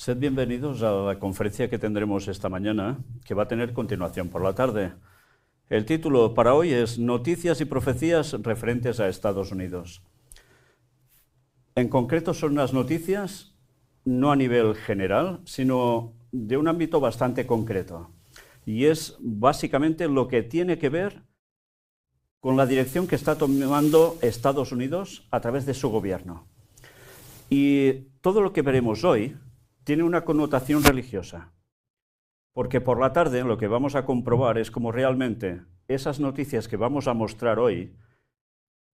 Sed bienvenidos a la conferencia que tendremos esta mañana, que va a tener continuación por la tarde. El título para hoy es Noticias y profecías referentes a Estados Unidos. En concreto son unas noticias no a nivel general, sino de un ámbito bastante concreto. Y es básicamente lo que tiene que ver con la dirección que está tomando Estados Unidos a través de su gobierno. Y todo lo que veremos hoy tiene una connotación religiosa, porque por la tarde lo que vamos a comprobar es cómo realmente esas noticias que vamos a mostrar hoy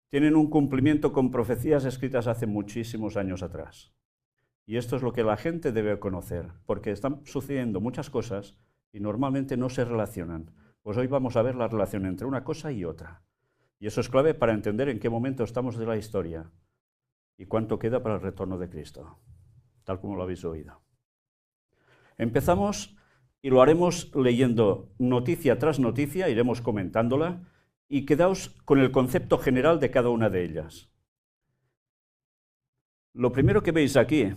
tienen un cumplimiento con profecías escritas hace muchísimos años atrás. Y esto es lo que la gente debe conocer, porque están sucediendo muchas cosas y normalmente no se relacionan. Pues hoy vamos a ver la relación entre una cosa y otra. Y eso es clave para entender en qué momento estamos de la historia y cuánto queda para el retorno de Cristo, tal como lo habéis oído. Empezamos y lo haremos leyendo noticia tras noticia, iremos comentándola, y quedaos con el concepto general de cada una de ellas. Lo primero que veis aquí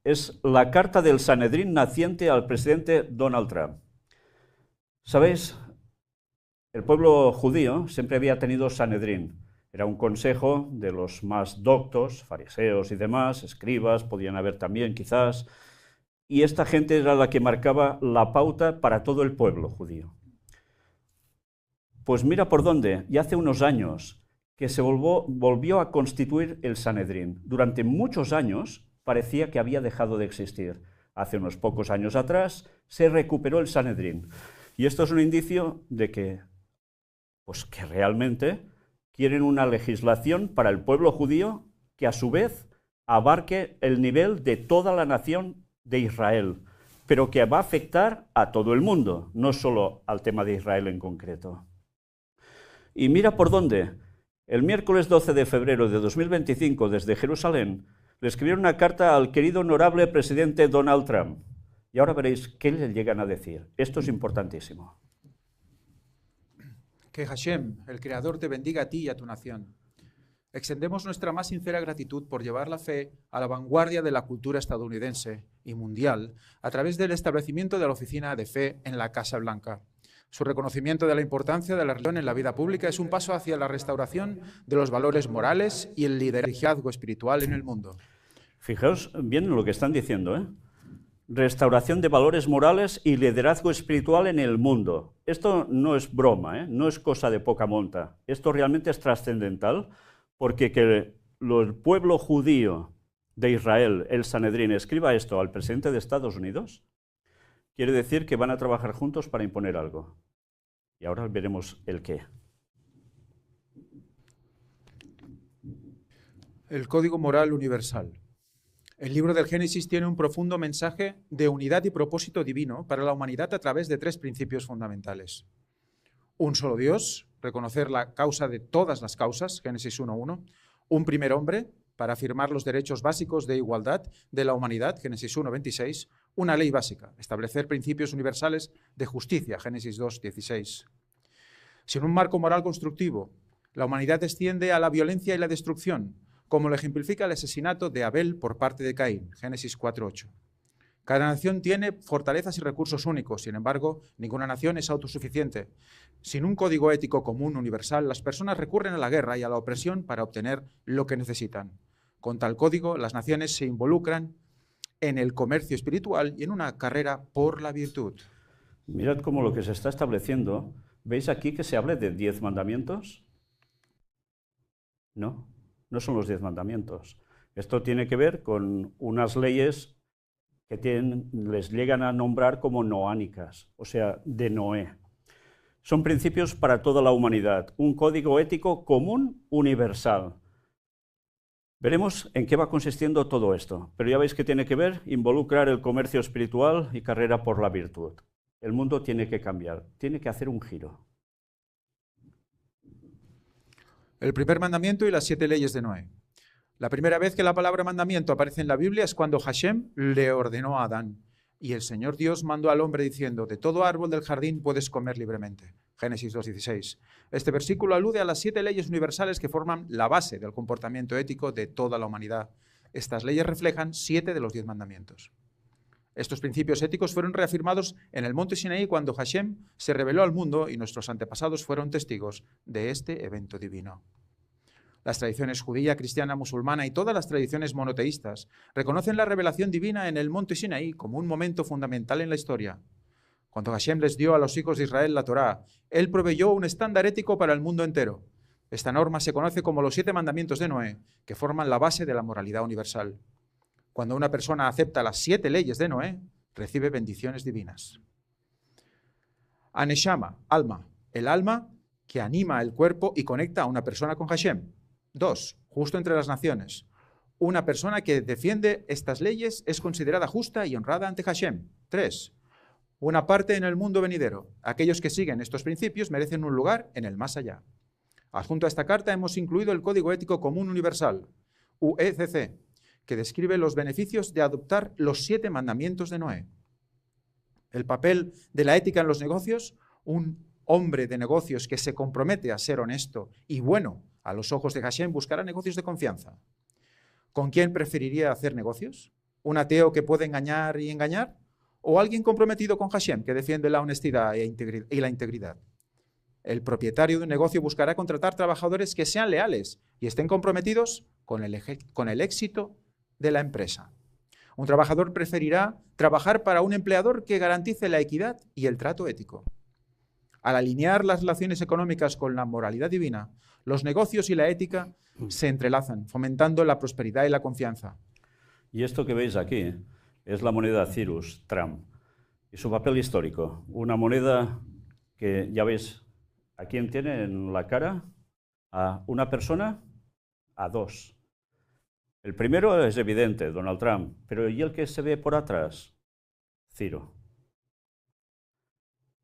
es la carta del Sanedrín naciente al presidente Donald Trump. ¿Sabéis? El pueblo judío siempre había tenido Sanedrín. Era un consejo de los más doctos, fariseos y demás, escribas, podían haber también quizás, y esta gente era la que marcaba la pauta para todo el pueblo judío. Pues mira por dónde, y hace unos años que se volvió a constituir el Sanedrín. Durante muchos años parecía que había dejado de existir. Hace unos pocos años atrás se recuperó el Sanedrín. Y esto es un indicio de que realmente quieren una legislación para el pueblo judío que a su vez abarque el nivel de toda la nación de Israel, pero que va a afectar a todo el mundo, no solo al tema de Israel en concreto. Y mira por dónde. El miércoles 12 de febrero de 2025, desde Jerusalén, le escribieron una carta al querido honorable presidente Donald Trump. Y ahora veréis qué le llegan a decir. Esto es importantísimo. Que Hashem, el Creador, te bendiga a ti y a tu nación. Extendemos nuestra más sincera gratitud por llevar la fe a la vanguardia de la cultura estadounidense y mundial a través del establecimiento de la Oficina de Fe en la Casa Blanca. Su reconocimiento de la importancia de la religión en la vida pública es un paso hacia la restauración de los valores morales y el liderazgo espiritual en el mundo. Fijaos bien en lo que están diciendo, ¿eh? Restauración de valores morales y liderazgo espiritual en el mundo. Esto no es broma, no es cosa de poca monta. Esto realmente es trascendental, porque que el pueblo judío de Israel, el Sanedrín, escriba esto al presidente de Estados Unidos, quiere decir que van a trabajar juntos para imponer algo. Y ahora veremos el qué. El Código Moral Universal. El libro del Génesis tiene un profundo mensaje de unidad y propósito divino para la humanidad a través de tres principios fundamentales. Un solo Dios, reconocer la causa de todas las causas, Génesis 1.1. Un primer hombre, para afirmar los derechos básicos de igualdad de la humanidad, Génesis 1.26. Una ley básica, establecer principios universales de justicia, Génesis 2.16. Sin un marco moral constructivo, la humanidad desciende a la violencia y la destrucción, como lo ejemplifica el asesinato de Abel por parte de Caín, Génesis 4.8. Cada nación tiene fortalezas y recursos únicos, sin embargo, ninguna nación es autosuficiente. Sin un código ético común universal, las personas recurren a la guerra y a la opresión para obtener lo que necesitan. Con tal código, las naciones se involucran en el comercio espiritual y en una carrera por la virtud. Mirad cómo lo que se está estableciendo. ¿Veis aquí que se habla de 10 mandamientos? No, no son los 10 mandamientos. Esto tiene que ver con unas leyes que les llegan a nombrar como noánicas, o sea, de Noé. Son principios para toda la humanidad, un código ético común universal. Veremos en qué va consistiendo todo esto, pero ya veis que tiene que ver involucrar el comercio espiritual y carrera por la virtud. El mundo tiene que cambiar, tiene que hacer un giro. El primer mandamiento y las 7 leyes de Noé. La primera vez que la palabra mandamiento aparece en la Biblia es cuando Hashem le ordenó a Adán. Y el Señor Dios mandó al hombre diciendo, de todo árbol del jardín puedes comer libremente. Génesis 2.16. Este versículo alude a las 7 leyes universales que forman la base del comportamiento ético de toda la humanidad. Estas leyes reflejan 7 de los 10 mandamientos. Estos principios éticos fueron reafirmados en el monte Sinaí cuando Hashem se reveló al mundo y nuestros antepasados fueron testigos de este evento divino. Las tradiciones judía, cristiana, musulmana y todas las tradiciones monoteístas reconocen la revelación divina en el monte Sinaí como un momento fundamental en la historia. Cuando Hashem les dio a los hijos de Israel la Torá, Él proveyó un estándar ético para el mundo entero. Esta norma se conoce como los 7 mandamientos de Noé, que forman la base de la moralidad universal. Cuando una persona acepta las 7 leyes de Noé, recibe bendiciones divinas. Aneshama, alma, el alma que anima el cuerpo y conecta a una persona con Hashem. 2. Justo entre las naciones. Una persona que defiende estas leyes es considerada justa y honrada ante Hashem. 3. Una parte en el mundo venidero. Aquellos que siguen estos principios merecen un lugar en el más allá. Adjunto a esta carta hemos incluido el Código Ético Común Universal, UECC, que describe los beneficios de adoptar los 7 mandamientos de Noé. El papel de la ética en los negocios, un hombre de negocios que se compromete a ser honesto y bueno a los ojos de Hashem buscará negocios de confianza. ¿Con quién preferiría hacer negocios? ¿Un ateo que puede engañar y engañar? ¿O alguien comprometido con Hashem que defiende la honestidad y la integridad? El propietario de un negocio buscará contratar trabajadores que sean leales y estén comprometidos con el éxito de la empresa. Un trabajador preferirá trabajar para un empleador que garantice la equidad y el trato ético. Al alinear las relaciones económicas con la moralidad divina, los negocios y la ética se entrelazan, fomentando la prosperidad y la confianza. Y esto que veis aquí es la moneda Cyrus Trump y su papel histórico. Una moneda que, ya veis, ¿a quién tiene en la cara? A una persona, a 2. El primero es evidente, Donald Trump, pero ¿y el que se ve por atrás? Ciro.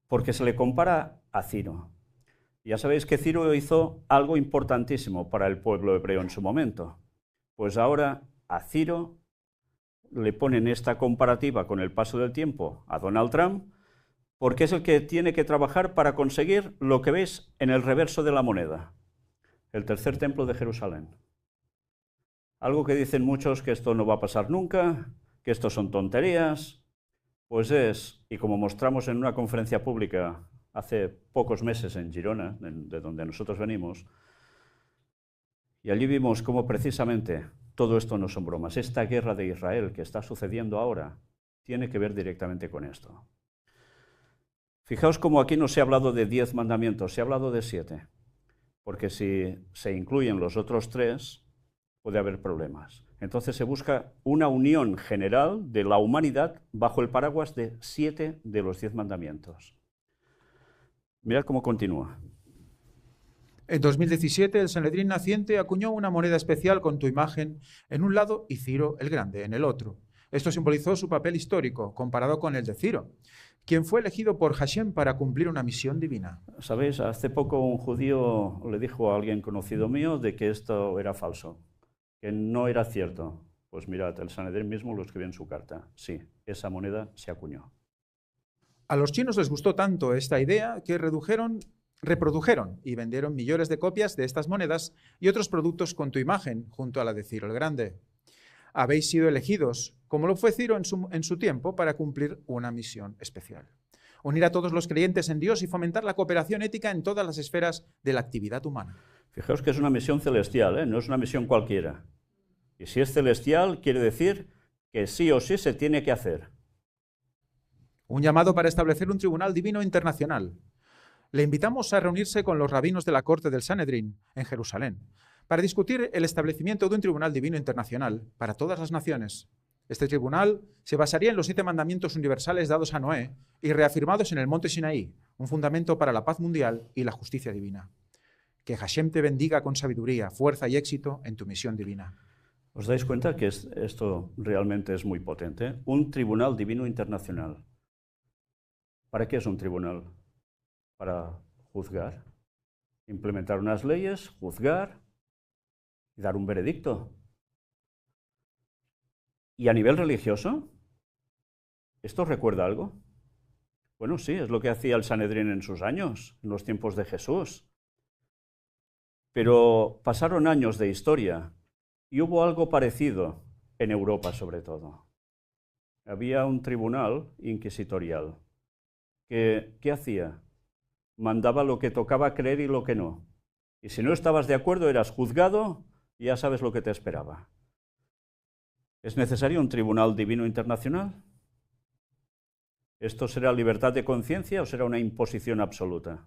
Porque se le compara a Ciro. Ya sabéis que Ciro hizo algo importantísimo para el pueblo hebreo en su momento. Pues ahora a Ciro le ponen esta comparativa con el paso del tiempo a Donald Trump, porque es el que tiene que trabajar para conseguir lo que veis en el reverso de la moneda, el tercer templo de Jerusalén. Algo que dicen muchos que esto no va a pasar nunca, que esto son tonterías. Pues es, y como mostramos en una conferencia pública hace pocos meses en Girona, de donde nosotros venimos, y allí vimos cómo precisamente todo esto no son bromas. Esta guerra de Israel que está sucediendo ahora tiene que ver directamente con esto. Fijaos cómo aquí no se ha hablado de 10 mandamientos, se ha hablado de 7, porque si se incluyen los otros 3, puede haber problemas. Entonces se busca una unión general de la humanidad bajo el paraguas de 7 de los 10 mandamientos. Mirad cómo continúa. En 2017, el Sanedrín naciente acuñó una moneda especial con tu imagen en un lado y Ciro el Grande en el otro. Esto simbolizó su papel histórico, comparado con el de Ciro, quien fue elegido por Hashem para cumplir una misión divina. ¿Sabéis? Hace poco un judío le dijo a alguien conocido mío de que esto era falso, que no era cierto. Pues mirad, el Sanedrín mismo lo escribió en su carta. Sí, esa moneda se acuñó. A los chinos les gustó tanto esta idea que reprodujeron y vendieron millones de copias de estas monedas y otros productos con tu imagen junto a la de Ciro el Grande. Habéis sido elegidos, como lo fue Ciro en su tiempo, para cumplir una misión especial. Unir a todos los creyentes en Dios y fomentar la cooperación ética en todas las esferas de la actividad humana. Fijaos que es una misión celestial, no es una misión cualquiera. Y si es celestial, quiere decir que sí o sí se tiene que hacer. Un llamado para establecer un tribunal divino internacional. Le invitamos a reunirse con los rabinos de la corte del Sanedrín en Jerusalén para discutir el establecimiento de un tribunal divino internacional para todas las naciones. Este tribunal se basaría en los 7 mandamientos universales dados a Noé y reafirmados en el monte Sinaí, un fundamento para la paz mundial y la justicia divina. Que Hashem te bendiga con sabiduría, fuerza y éxito en tu misión divina. ¿Os dais cuenta que esto realmente es muy potente? Un tribunal divino internacional. ¿Para qué es un tribunal? Para juzgar, implementar unas leyes, juzgar y dar un veredicto. ¿Y a nivel religioso? ¿Esto recuerda algo? Bueno, sí, es lo que hacía el Sanedrín en sus años, en los tiempos de Jesús. Pero pasaron años de historia y hubo algo parecido en Europa sobre todo. había un tribunal inquisitorial. ¿Qué hacía? Mandaba lo que tocaba creer y lo que no. Y si no estabas de acuerdo, eras juzgado y ya sabes lo que te esperaba. ¿Es necesario un tribunal divino internacional? ¿Esto será libertad de conciencia o será una imposición absoluta?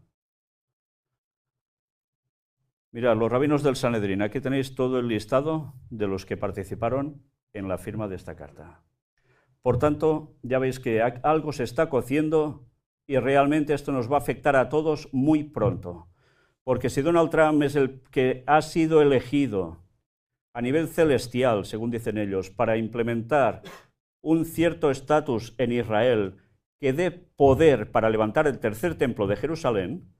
Mirad, los rabinos del Sanedrín, aquí tenéis todo el listado de los que participaron en la firma de esta carta. Por tanto, ya veis que algo se está cociendo y realmente esto nos va a afectar a todos muy pronto. Porque si Donald Trump es el que ha sido elegido a nivel celestial, según dicen ellos, para implementar un cierto estatus en Israel que dé poder para levantar el tercer templo de Jerusalén,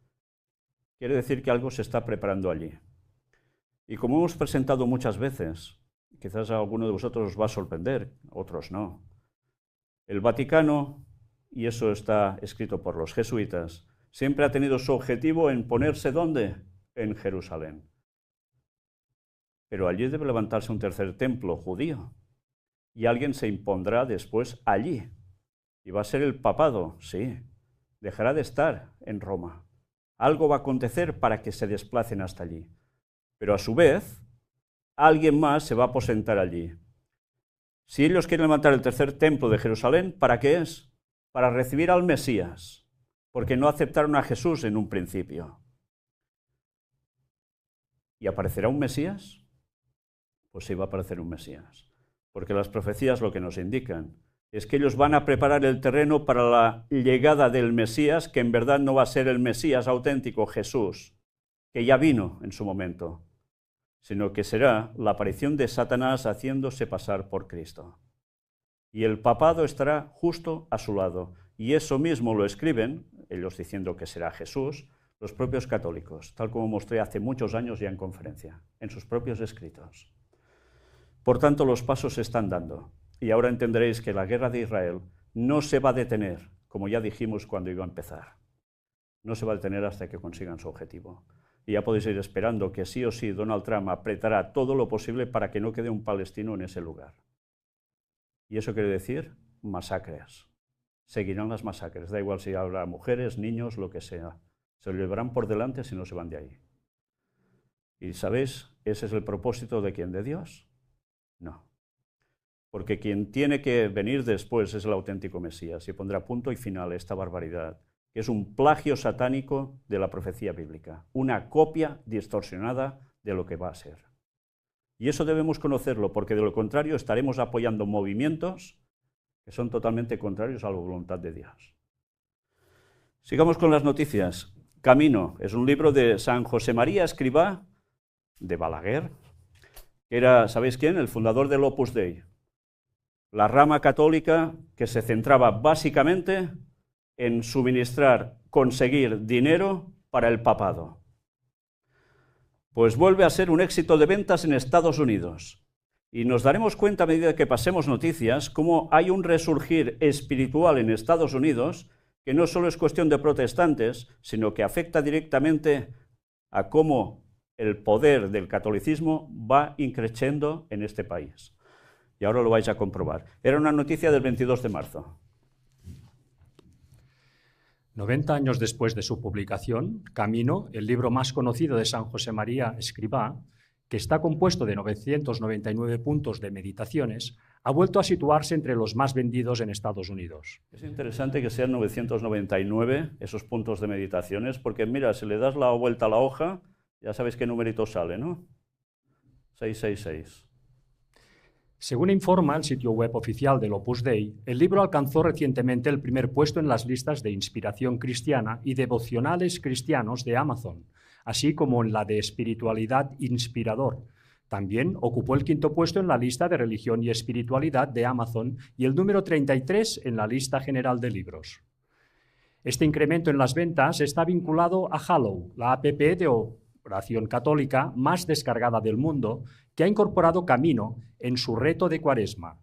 quiere decir que algo se está preparando allí. Y como hemos presentado muchas veces, quizás a alguno de vosotros os va a sorprender, otros no. El Vaticano, y eso está escrito por los jesuitas, siempre ha tenido su objetivo en ponerse ¿dónde? En Jerusalén. Pero allí debe levantarse un tercer templo judío. Y alguien se impondrá después allí. Y va a ser el papado, sí. Dejará de estar en Roma. Algo va a acontecer para que se desplacen hasta allí. Pero a su vez, alguien más se va a aposentar allí. Si ellos quieren levantar el tercer templo de Jerusalén, ¿para qué es? Para recibir al Mesías, porque no aceptaron a Jesús en un principio. ¿Y aparecerá un Mesías? Pues sí va a aparecer un Mesías, porque las profecías lo que nos indican es que ellos van a preparar el terreno para la llegada del Mesías, que en verdad no va a ser el Mesías auténtico, Jesús, que ya vino en su momento, sino que será la aparición de Satanás haciéndose pasar por Cristo. Y el papado estará justo a su lado. Y eso mismo lo escriben, ellos diciendo que será Jesús, los propios católicos, tal como mostré hace muchos años ya en conferencia, en sus propios escritos. Por tanto, los pasos se están dando. Y ahora entenderéis que la guerra de Israel no se va a detener, como ya dijimos cuando iba a empezar. No se va a detener hasta que consigan su objetivo. Y ya podéis ir esperando que sí o sí Donald Trump apretará todo lo posible para que no quede un palestino en ese lugar. Y eso quiere decir masacres. Seguirán las masacres, da igual si habrá mujeres, niños, lo que sea. Se lo llevarán por delante si no se van de ahí. ¿Y sabéis? ¿Ese es el propósito de quién? ¿De Dios? No. Porque quien tiene que venir después es el auténtico Mesías y pondrá punto y final a esta barbaridad, que es un plagio satánico de la profecía bíblica, una copia distorsionada de lo que va a ser. Y eso debemos conocerlo, porque de lo contrario estaremos apoyando movimientos que son totalmente contrarios a la voluntad de Dios. Sigamos con las noticias. Camino es un libro de San José María Escrivá de Balaguer, que era, ¿sabéis quién? El fundador del Opus Dei. La rama católica que se centraba básicamente en suministrar, conseguir dinero para el papado. Pues vuelve a ser un éxito de ventas en Estados Unidos. Y nos daremos cuenta a medida que pasemos noticias cómo hay un resurgir espiritual en Estados Unidos que no solo es cuestión de protestantes, sino que afecta directamente a cómo el poder del catolicismo va increciendo en este país. Y ahora lo vais a comprobar. Era una noticia del 22 de marzo. 90 años después de su publicación, Camino, el libro más conocido de San José María Escrivá, que está compuesto de 999 puntos de meditaciones, ha vuelto a situarse entre los más vendidos en Estados Unidos. Es interesante que sean 999 esos puntos de meditaciones, porque mira, si le das la vuelta a la hoja, ya sabéis qué numerito sale, ¿no? 666. Según informa el sitio web oficial del Opus Dei, el libro alcanzó recientemente el primer puesto en las listas de inspiración cristiana y devocionales cristianos de Amazon, así como en la de espiritualidad inspirador. También ocupó el quinto puesto en la lista de religión y espiritualidad de Amazon y el número 33 en la lista general de libros. Este incremento en las ventas está vinculado a Hallow, la app de oración católica más descargada del mundo, que ha incorporado Camino en su reto de Cuaresma.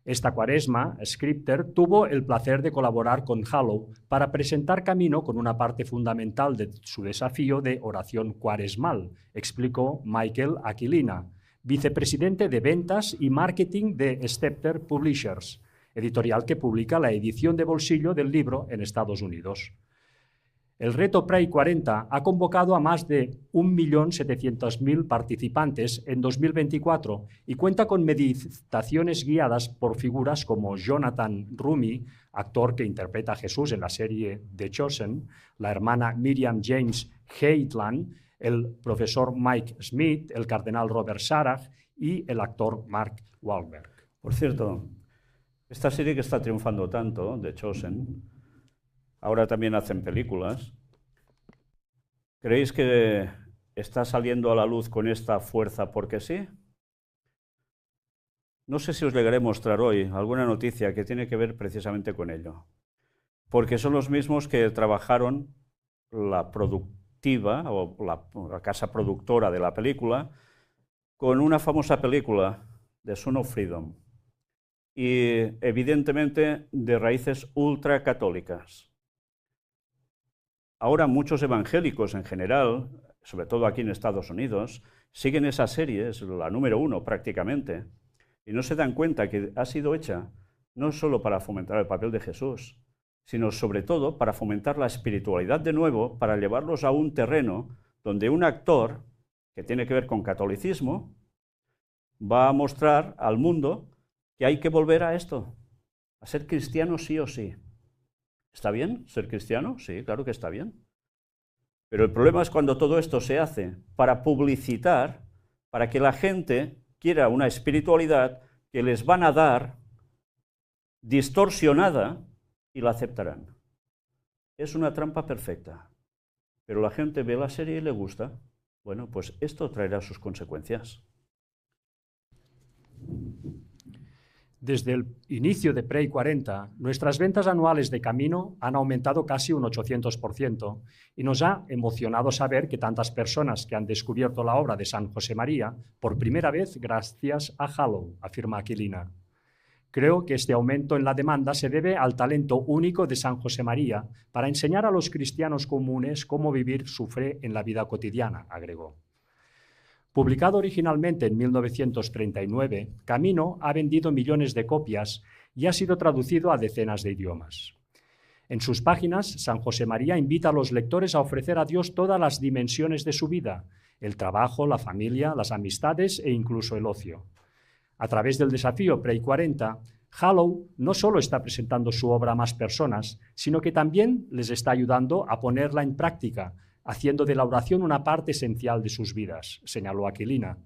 Esta Cuaresma, Scripter tuvo el placer de colaborar con Hallow para presentar Camino con una parte fundamental de su desafío de oración cuaresmal, explicó Michael Aquilina, vicepresidente de ventas y marketing de Scepter Publishers, editorial que publica la edición de bolsillo del libro en Estados Unidos. El reto Pray 40 ha convocado a más de 1.700.000 participantes en 2024 y cuenta con meditaciones guiadas por figuras como Jonathan Rumi, actor que interpreta a Jesús en la serie The Chosen, la hermana Miriam James Heitland, el profesor Mike Smith, el cardenal Robert Sarach y el actor Mark Wahlberg. Por cierto, esta serie que está triunfando tanto, The Chosen, ahora también hacen películas. ¿Creéis que está saliendo a la luz con esta fuerza porque sí? No sé si os llegaré a mostrar hoy alguna noticia que tiene que ver precisamente con ello. Porque son los mismos que trabajaron la productiva o la casa productora de la película con una famosa película, The Son of Freedom. Y evidentemente de raíces ultracatólicas. Ahora muchos evangélicos en general, sobre todo aquí en Estados Unidos, siguen esa serie, es la número 1 prácticamente, y no se dan cuenta que ha sido hecha no solo para fomentar el papel de Jesús, sino sobre todo para fomentar la espiritualidad de nuevo, para llevarlos a un terreno donde un actor que tiene que ver con catolicismo va a mostrar al mundo que hay que volver a esto, a ser cristiano sí o sí. ¿Está bien ser cristiano? Sí, claro que está bien. Pero el problema es cuando todo esto se hace para publicitar, para que la gente quiera una espiritualidad que les van a dar distorsionada y la aceptarán. Es una trampa perfecta. Pero la gente ve la serie y le gusta. Bueno, pues esto traerá sus consecuencias. Desde el inicio de Pray 40, nuestras ventas anuales de Camino han aumentado casi un 800% y nos ha emocionado saber que tantas personas que han descubierto la obra de San José María por primera vez gracias a Hallow, afirma Aquilina. Creo que este aumento en la demanda se debe al talento único de San José María para enseñar a los cristianos comunes cómo vivir su fe en la vida cotidiana, agregó. Publicado originalmente en 1939, Camino ha vendido millones de copias y ha sido traducido a decenas de idiomas. En sus páginas, San José María invita a los lectores a ofrecer a Dios todas las dimensiones de su vida, el trabajo, la familia, las amistades e incluso el ocio. A través del desafío Pray 40, Hallow no solo está presentando su obra a más personas, sino que también les está ayudando a ponerla en práctica, haciendo de la oración una parte esencial de sus vidas, señaló Aquilina.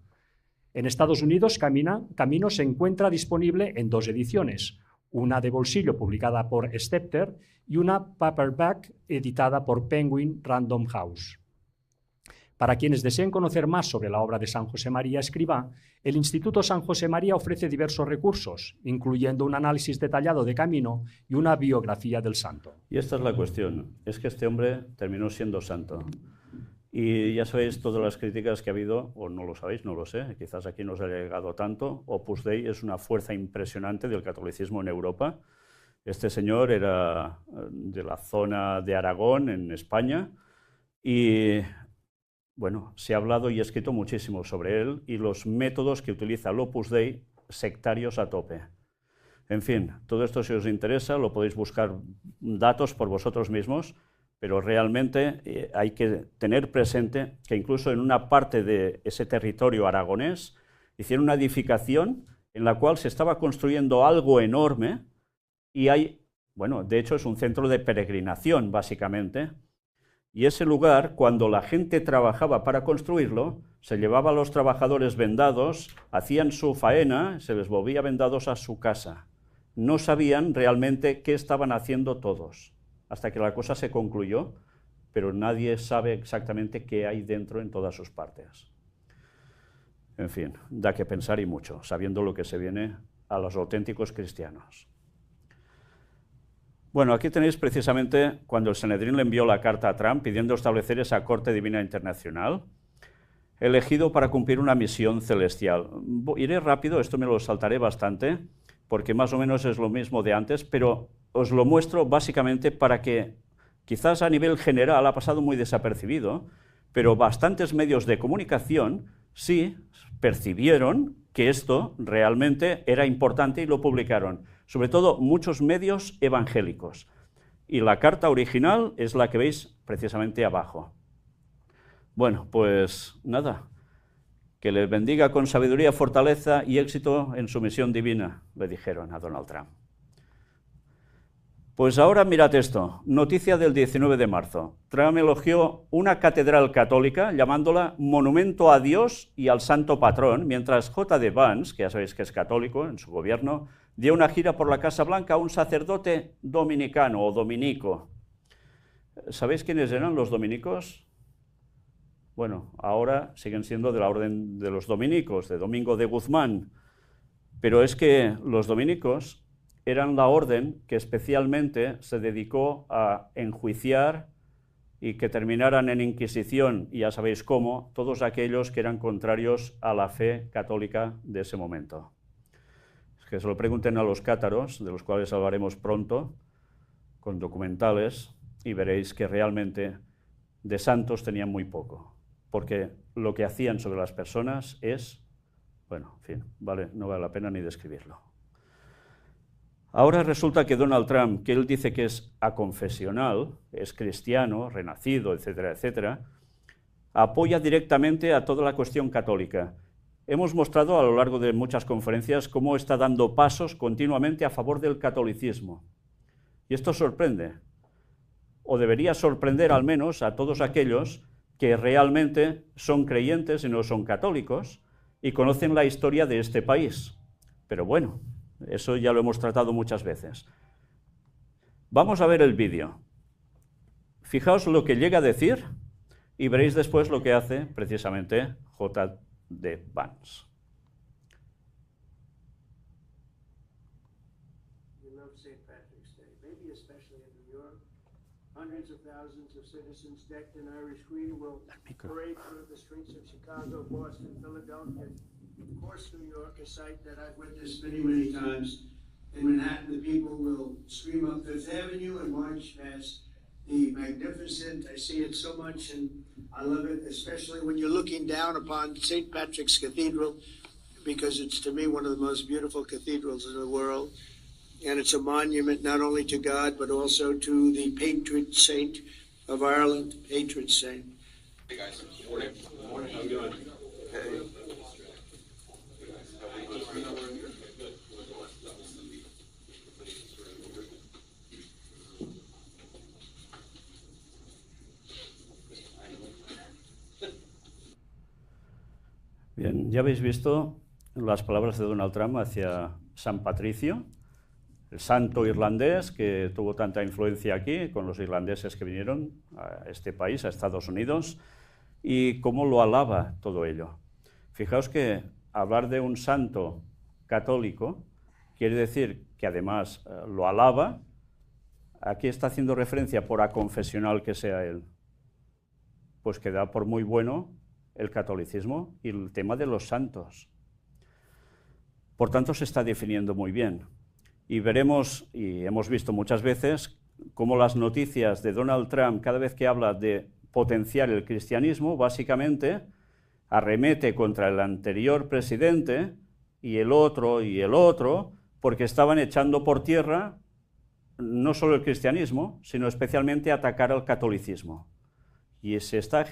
En Estados Unidos, Camino se encuentra disponible en 2 ediciones, una de bolsillo publicada por Stepter y una paperback editada por Penguin Random House. Para quienes deseen conocer más sobre la obra de San José María Escrivá, el Instituto San José María ofrece diversos recursos, incluyendo un análisis detallado de Camino y una biografía del santo. Y esta es la cuestión, es que este hombre terminó siendo santo. Y ya sabéis todas las críticas que ha habido, o no lo sabéis, no lo sé, quizás aquí no os haya llegado tanto. Opus Dei es una fuerza impresionante del catolicismo en Europa. Este señor era de la zona de Aragón, en España, y bueno, se ha hablado y escrito muchísimo sobre él y los métodos que utiliza el Opus Dei, sectarios a tope. En fin, todo esto si os interesa lo podéis buscar datos por vosotros mismos, pero realmente hay que tener presente que incluso en una parte de ese territorio aragonés hicieron una edificación en la cual se estaba construyendo algo enorme y hay, bueno, de hecho es un centro de peregrinación básicamente. Y ese lugar, cuando la gente trabajaba para construirlo, se llevaba a los trabajadores vendados, hacían su faena, se les volvía vendados a su casa. No sabían realmente qué estaban haciendo todos, hasta que la cosa se concluyó, pero nadie sabe exactamente qué hay dentro en todas sus partes. En fin, da que pensar y mucho, sabiendo lo que se viene a los auténticos cristianos. Bueno, aquí tenéis precisamente cuando el Sanedrín le envió la carta a Trump pidiendo establecer esa Corte Divina Internacional, elegido para cumplir una misión celestial. Iré rápido, esto me lo saltaré bastante, porque más o menos es lo mismo de antes, pero os lo muestro básicamente para que, quizás a nivel general ha pasado muy desapercibido, pero bastantes medios de comunicación sí percibieron que esto realmente era importante y lo publicaron. sobre todo muchos medios evangélicos. Y la carta original es la que veis precisamente abajo. Bueno, pues nada, que les bendiga con sabiduría, fortaleza y éxito en su misión divina, le dijeron a Donald Trump. Pues ahora mirad esto, noticia del 19 de marzo. Trump elogió una catedral católica llamándola monumento a Dios y al santo patrón, mientras J.D. Vance, que ya sabéis que es católico en su gobierno, dio una gira por la Casa Blanca a un sacerdote dominicano o dominico. ¿Sabéis quiénes eran los dominicos? Bueno, ahora siguen siendo de la orden de los dominicos, de Domingo de Guzmán, pero es que los dominicos eran la orden que especialmente se dedicó a enjuiciar y que terminaran en Inquisición, y ya sabéis cómo, todos aquellos que eran contrarios a la fe católica de ese momento. Es que se lo pregunten a los cátaros, de los cuales hablaremos pronto, con documentales, y veréis que realmente de santos tenían muy poco, porque lo que hacían sobre las personas es, bueno, en fin, no vale la pena ni describirlo. Ahora resulta que Donald Trump, que él dice que es aconfesional, es cristiano, renacido, etcétera, etcétera, apoya directamente a toda la cuestión católica. Hemos mostrado a lo largo de muchas conferencias cómo está dando pasos continuamente a favor del catolicismo. Y esto sorprende, o debería sorprender al menos a todos aquellos que realmente son creyentes y no son católicos y conocen la historia de este país. Pero bueno, eso ya lo hemos tratado muchas veces. Vamos a ver el vídeo. Fijaos lo que llega a decir y veréis después lo que hace precisamente J.D. Vance. Hundreds of thousands of citizens decked in Irish green will parade through the streets of Chicago, Boston, Philadelphia, of course, New York, a sight that I've witnessed many, many times. In Manhattan, the people will stream up Fifth Avenue and march past the magnificent, I see it so much, and I love it, especially when you're looking down upon St. Patrick's Cathedral, because it's, to me, one of the most beautiful cathedrals in the world. And it's a monument not only to God, but also to the patron saint of Ireland, patron saint. Hey guys, morning. Morning. How you doing? Hey. Bien, ya habéis visto las palabras de Donald Trump hacia San Patricio, el santo irlandés que tuvo tanta influencia aquí con los irlandeses que vinieron a este país, a Estados Unidos, y cómo lo alaba todo ello. Fijaos que hablar de un santo católico quiere decir que además lo alaba. Aquí está haciendo referencia por aconfesional que sea él, pues que da por muy bueno el catolicismo y el tema de los santos. Por tanto, se está definiendo muy bien. Y veremos, y hemos visto muchas veces, cómo las noticias de Donald Trump, cada vez que habla de potenciar el cristianismo, básicamente arremete contra el anterior presidente y el otro, porque estaban echando por tierra no solo el cristianismo, sino especialmente atacar al catolicismo. Y se está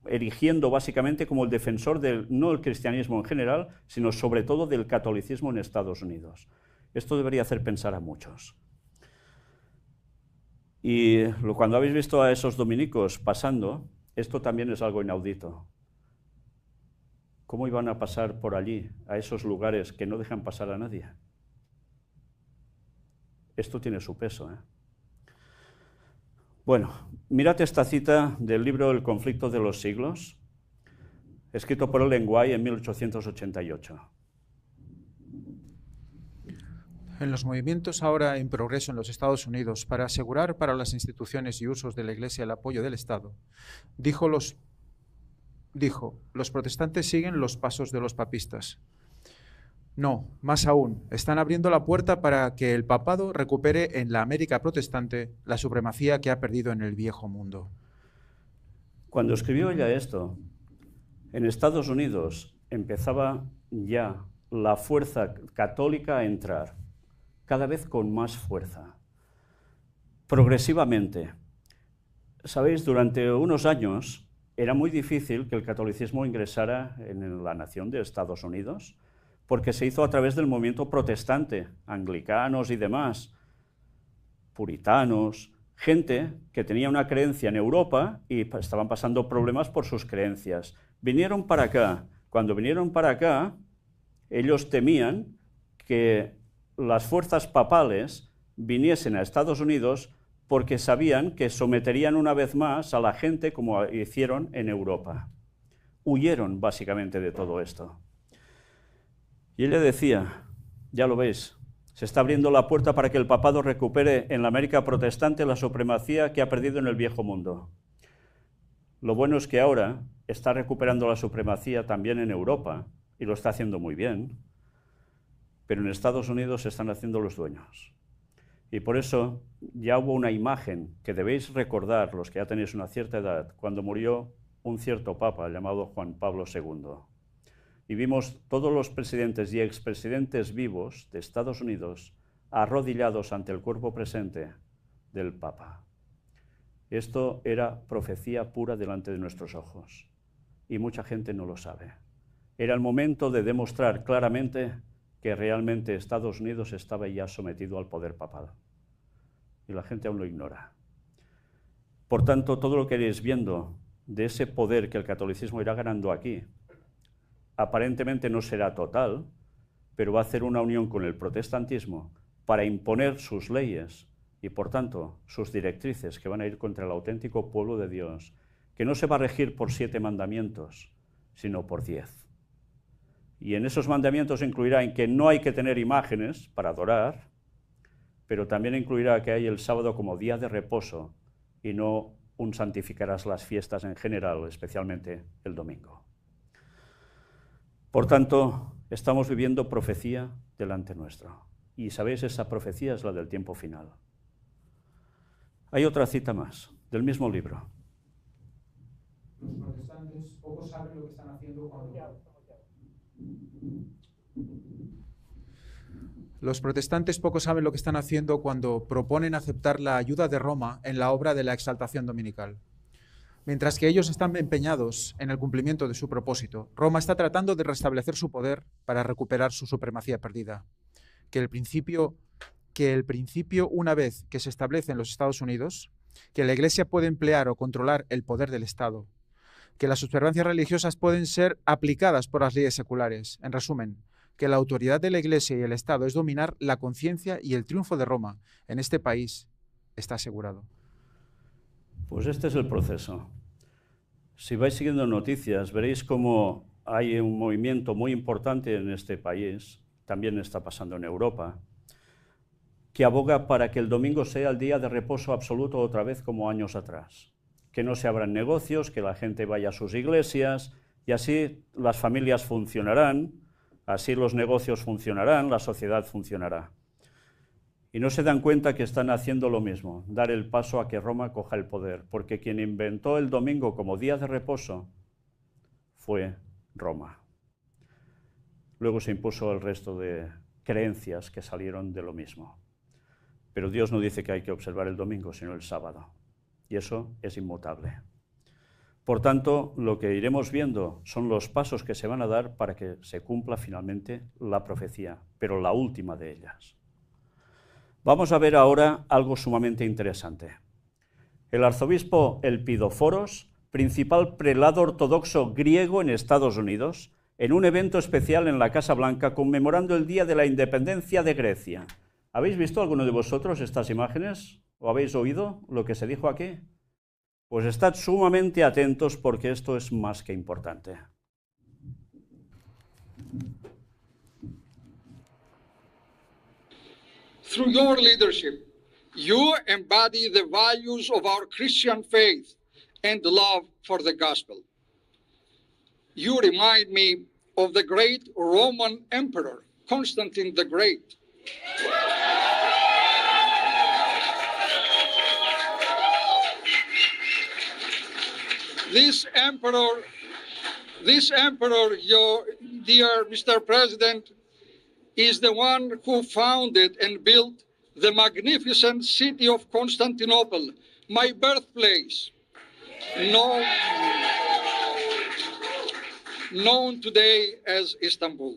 erigiendo básicamente como el defensor del, no el cristianismo en general, sino sobre todo del catolicismo en Estados Unidos. Esto debería hacer pensar a muchos. Y cuando habéis visto a esos dominicos pasando, esto también es algo inaudito. ¿Cómo iban a pasar por allí, a esos lugares que no dejan pasar a nadie? Esto tiene su peso, ¿eh? Bueno, mirad esta cita del libro El conflicto de los siglos, escrito por Ellen White en 1888. En los movimientos ahora en progreso en los Estados Unidos para asegurar para las instituciones y usos de la Iglesia el apoyo del Estado, dijo, los protestantes siguen los pasos de los papistas. No, más aún, están abriendo la puerta para que el papado recupere en la América protestante la supremacía que ha perdido en el viejo mundo. Cuando escribió ella esto, en Estados Unidos empezaba ya la fuerza católica a entrar. cada vez con más fuerza, progresivamente. Sabéis, durante unos años era muy difícil que el catolicismo ingresara en la nación de Estados Unidos, porque se hizo a través del movimiento protestante, anglicanos y demás, puritanos, gente que tenía una creencia en Europa y estaban pasando problemas por sus creencias. Vinieron para acá. Cuando vinieron para acá, ellos temían que las fuerzas papales viniesen a Estados Unidos porque sabían que someterían una vez más a la gente como hicieron en Europa. Huyeron básicamente de todo esto. Y él le decía, ya lo veis, se está abriendo la puerta para que el papado recupere en la América protestante la supremacía que ha perdido en el viejo mundo. Lo bueno es que ahora está recuperando la supremacía también en Europa, y lo está haciendo muy bien, pero en Estados Unidos se están haciendo los dueños. Y por eso ya hubo una imagen que debéis recordar, los que ya tenéis una cierta edad, cuando murió un cierto papa llamado Juan Pablo II. Y vimos todos los presidentes y expresidentes vivos de Estados Unidos arrodillados ante el cuerpo presente del Papa. Esto era profecía pura delante de nuestros ojos, y mucha gente no lo sabe. Era el momento de demostrar claramente que realmente Estados Unidos estaba ya sometido al poder papal, y la gente aún lo ignora. Por tanto, todo lo que iréis viendo de ese poder que el catolicismo irá ganando aquí, aparentemente no será total, pero va a hacer una unión con el protestantismo para imponer sus leyes y, por tanto, sus directrices que van a ir contra el auténtico pueblo de Dios, que no se va a regir por 7 mandamientos, sino por 10. Y en esos mandamientos incluirá en que no hay que tener imágenes para adorar, pero también incluirá que hay el sábado como día de reposo y no un santificarás las fiestas en general, especialmente el domingo. Por tanto, estamos viviendo profecía delante nuestro. Y sabéis, esa profecía es la del tiempo final. Hay otra cita más, del mismo libro. Los protestantes poco saben lo que están haciendo cuando... Los protestantes poco saben lo que están haciendo cuando proponen aceptar la ayuda de Roma en la obra de la exaltación dominical. Mientras que ellos están empeñados en el cumplimiento de su propósito, Roma está tratando de restablecer su poder para recuperar su supremacía perdida. Que el principio, una vez que se establece en los Estados Unidos, que la Iglesia puede emplear o controlar el poder del Estado, que las observancias religiosas pueden ser aplicadas por las leyes seculares. En resumen, que la autoridad de la Iglesia y el Estado es dominar la conciencia, y el triunfo de Roma en este país está asegurado. Pues este es el proceso. Si vais siguiendo noticias, veréis cómo hay un movimiento muy importante en este país, también está pasando en Europa, que aboga para que el domingo sea el día de reposo absoluto otra vez como años atrás. Que no se abran negocios, que la gente vaya a sus iglesias, y así las familias funcionarán, así los negocios funcionarán, la sociedad funcionará. Y no se dan cuenta que están haciendo lo mismo, dar el paso a que Roma coja el poder, porque quien inventó el domingo como día de reposo fue Roma. Luego se impuso el resto de creencias que salieron de lo mismo. Pero Dios no dice que hay que observar el domingo, sino el sábado, y eso es inmutable. Por tanto, lo que iremos viendo son los pasos que se van a dar para que se cumpla finalmente la profecía, pero la última de ellas. Vamos a ver ahora algo sumamente interesante. El arzobispo Elpidoforos, principal prelado ortodoxo griego en Estados Unidos, en un evento especial en la Casa Blanca conmemorando el Día de la Independencia de Grecia. ¿Habéis visto alguno de vosotros estas imágenes? ¿O habéis oído lo que se dijo aquí? Pues estad sumamente atentos porque esto es más que importante. Through your leadership, you embody the values of our Christian faith and love for the gospel. You remind me of the great Roman Emperor, Constantine the Great. This emperor, your dear Mr. President, is the one who founded and built the magnificent city of Constantinople, my birthplace, known today as Istanbul.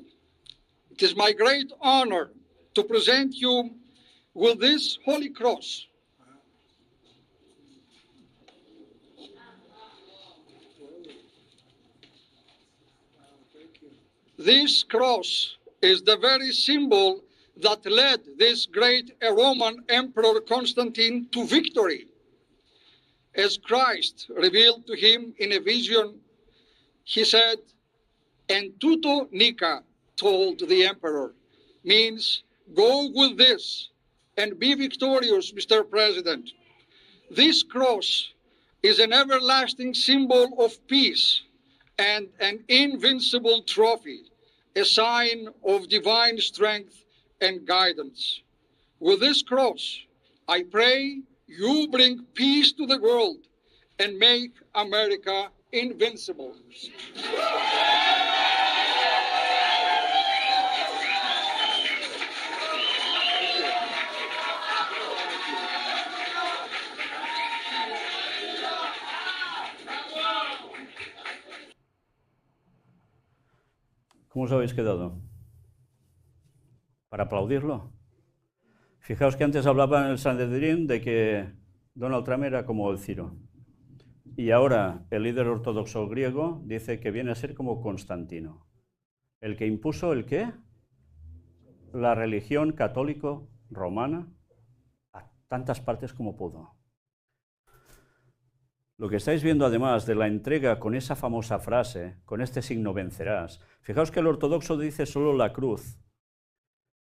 It is my great honor to present you with this holy cross. This cross is the very symbol that led this great Roman Emperor Constantine to victory. As Christ revealed to him in a vision, he said, "En tuto nica," told the emperor, means go with this and be victorious, Mr. President. This cross is an everlasting symbol of peace and an invincible trophy, a sign of divine strength and guidance. With this cross, I pray you bring peace to the world and make America invincible. ¿Cómo os habéis quedado? ¿Para aplaudirlo? Fijaos que antes hablaba en el Sanedrín de que Donald Trump era como el Ciro. Y ahora el líder ortodoxo griego dice que viene a ser como Constantino. El que impuso ¿el qué? La religión católico romana a tantas partes como pudo. Lo que estáis viendo además de la entrega con esa famosa frase, con este signo vencerás, fijaos que el ortodoxo dice solo la cruz,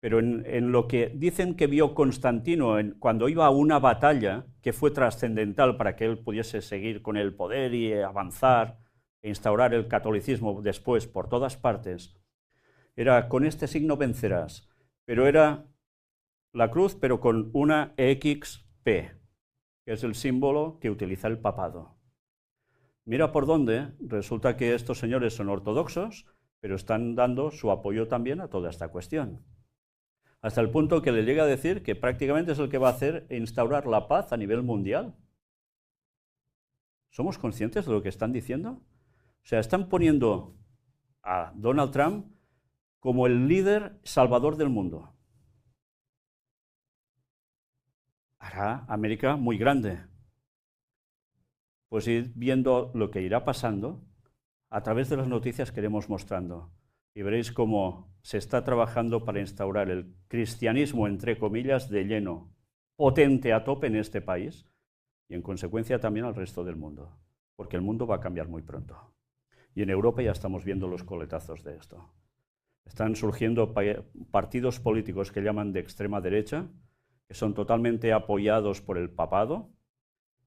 pero en lo que dicen que vio Constantino cuando iba a una batalla que fue trascendental para que él pudiese seguir con el poder y avanzar e instaurar el catolicismo después por todas partes, era con este signo vencerás, pero era la cruz pero con una XP, que es el símbolo que utiliza el papado. Mira por dónde resulta que estos señores son ortodoxos, pero están dando su apoyo también a toda esta cuestión. Hasta el punto que le llega a decir que prácticamente es el que va a hacer e instaurar la paz a nivel mundial. ¿Somos conscientes de lo que están diciendo? O sea, están poniendo a Donald Trump como el líder salvador del mundo. Hará América muy grande. Pues ir viendo lo que irá pasando a través de las noticias que iremos mostrando. Y veréis cómo se está trabajando para instaurar el cristianismo, entre comillas, de lleno, potente a tope en este país y en consecuencia también al resto del mundo, porque el mundo va a cambiar muy pronto. Y en Europa ya estamos viendo los coletazos de esto. Están surgiendo partidos políticos que llaman de extrema derecha, que son totalmente apoyados por el papado,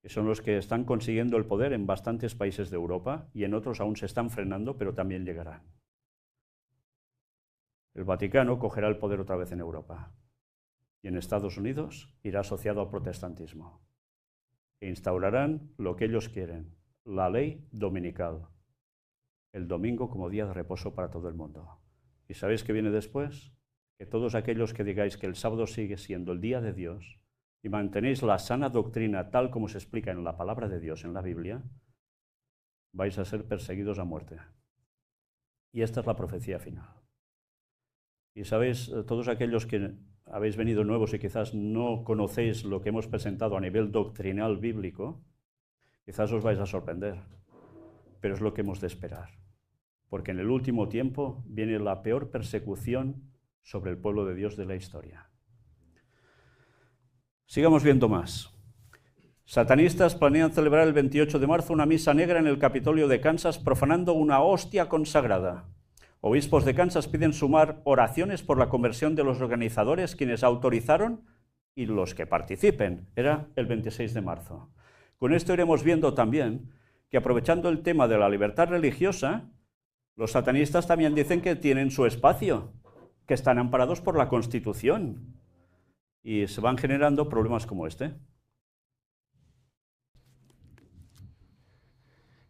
que son los que están consiguiendo el poder en bastantes países de Europa y en otros aún se están frenando, pero también llegarán. El Vaticano cogerá el poder otra vez en Europa y en Estados Unidos irá asociado al protestantismo e instaurarán lo que ellos quieren, la ley dominical, el domingo como día de reposo para todo el mundo. ¿Y sabéis qué viene después? Que todos aquellos que digáis que el sábado sigue siendo el día de Dios y mantenéis la sana doctrina tal como se explica en la palabra de Dios en la Biblia, vais a ser perseguidos a muerte. Y esta es la profecía final. Y sabéis, todos aquellos que habéis venido nuevos y quizás no conocéis lo que hemos presentado a nivel doctrinal bíblico, quizás os vais a sorprender, pero es lo que hemos de esperar. Porque en el último tiempo viene la peor persecución sobre el pueblo de Dios de la historia. Sigamos viendo más. Satanistas planean celebrar el 28 de marzo una misa negra en el Capitolio de Kansas profanando una hostia consagrada. Obispos de Kansas piden sumar oraciones por la conversión de los organizadores, quienes autorizaron y los que participen. Era el 26 de marzo. Con esto iremos viendo también que aprovechando el tema de la libertad religiosa, los satanistas también dicen que tienen su espacio, que están amparados por la Constitución. Y se van generando problemas como este.